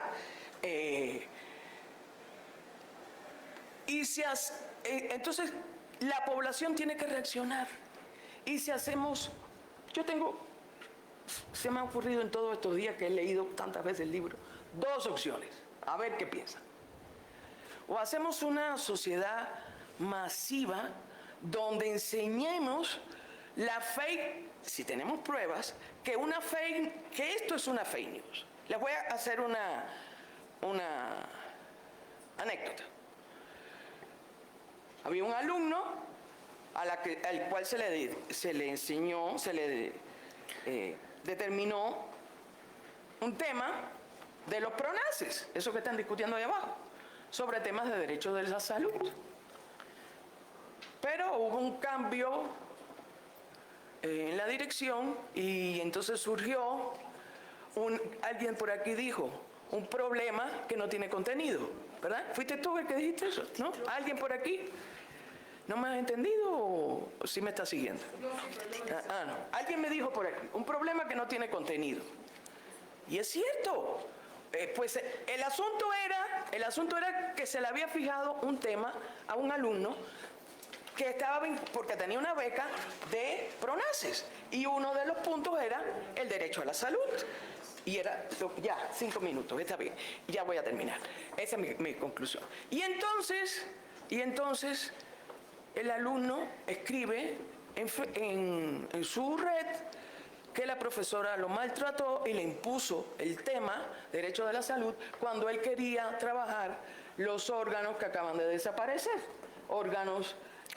Entonces, la población tiene que reaccionar. Y si hacemos, se me ha ocurrido en todos estos días que he leído tantas veces el libro, 2 opciones, a ver qué piensan. O hacemos una sociedad masiva donde enseñemos la fake, si tenemos pruebas, que esto es una fake news. Les voy a hacer una anécdota. Había un alumno al cual se le enseñó, determinó un tema de los pronazis, eso que están discutiendo ahí abajo, sobre temas de derechos de la salud. Pero hubo un cambio en la dirección y entonces surgió, alguien por aquí dijo, un problema que no tiene contenido, ¿verdad? ¿Fuiste tú el que dijiste eso? ¿No? ¿Alguien por aquí? ¿No me has entendido o sí me estás siguiendo? No. Alguien me dijo por aquí, un problema que no tiene contenido. Y es cierto. Pues el asunto era que se le había fijado un tema a un alumno que estaba, porque tenía una beca de PRONACES, y uno de los puntos era el derecho a la salud. Y era, ya, 5 minutos, está bien, ya voy a terminar. Esa es mi conclusión. Y entonces, el alumno escribe en su red que la profesora lo maltrató y le impuso el tema, derecho de la salud, cuando él quería trabajar los órganos que acaban de desaparecer. Órganos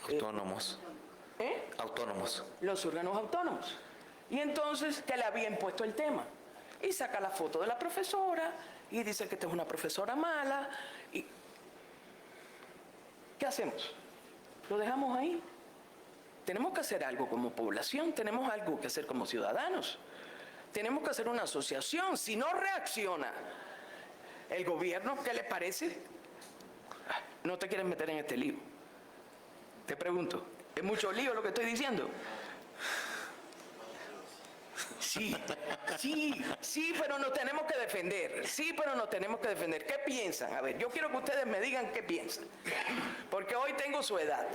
autónomos. Autónomos. Los órganos autónomos. Y entonces que le había impuesto el tema. Y saca la foto de la profesora y dice que esta es una profesora mala. Y ¿qué hacemos? ¿Lo dejamos ahí? Tenemos que hacer algo como población, tenemos algo que hacer como ciudadanos. Tenemos que hacer una asociación. Si no reacciona el gobierno, ¿qué les parece? No te quieres meter en este lío. Te pregunto, ¿es mucho lío lo que estoy diciendo? Sí, pero nos tenemos que defender. Sí, pero nos tenemos que defender. ¿Qué piensan? A ver, yo quiero que ustedes me digan qué piensan. Porque hoy tengo su edad.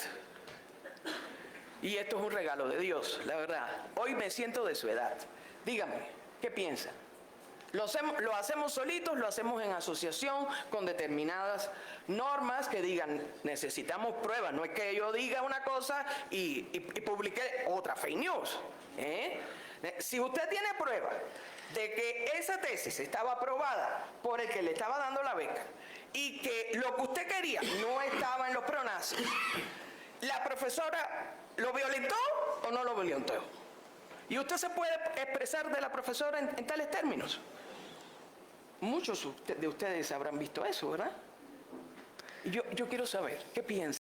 Y esto es un regalo de Dios, la verdad. Hoy me siento de su edad. Díganme, ¿qué piensan? ¿Lo hacemos solitos? ¿Lo hacemos en asociación con determinadas normas que digan necesitamos pruebas? No es que yo diga una cosa y publique otra fake news. Si usted tiene prueba de que esa tesis estaba aprobada por el que le estaba dando la beca y que lo que usted quería no estaba en los pronazis, ¿la profesora lo violentó o no lo violentó? Y usted se puede expresar de la profesora en tales términos. Muchos de ustedes habrán visto eso, ¿verdad? Yo quiero saber, ¿qué piensa?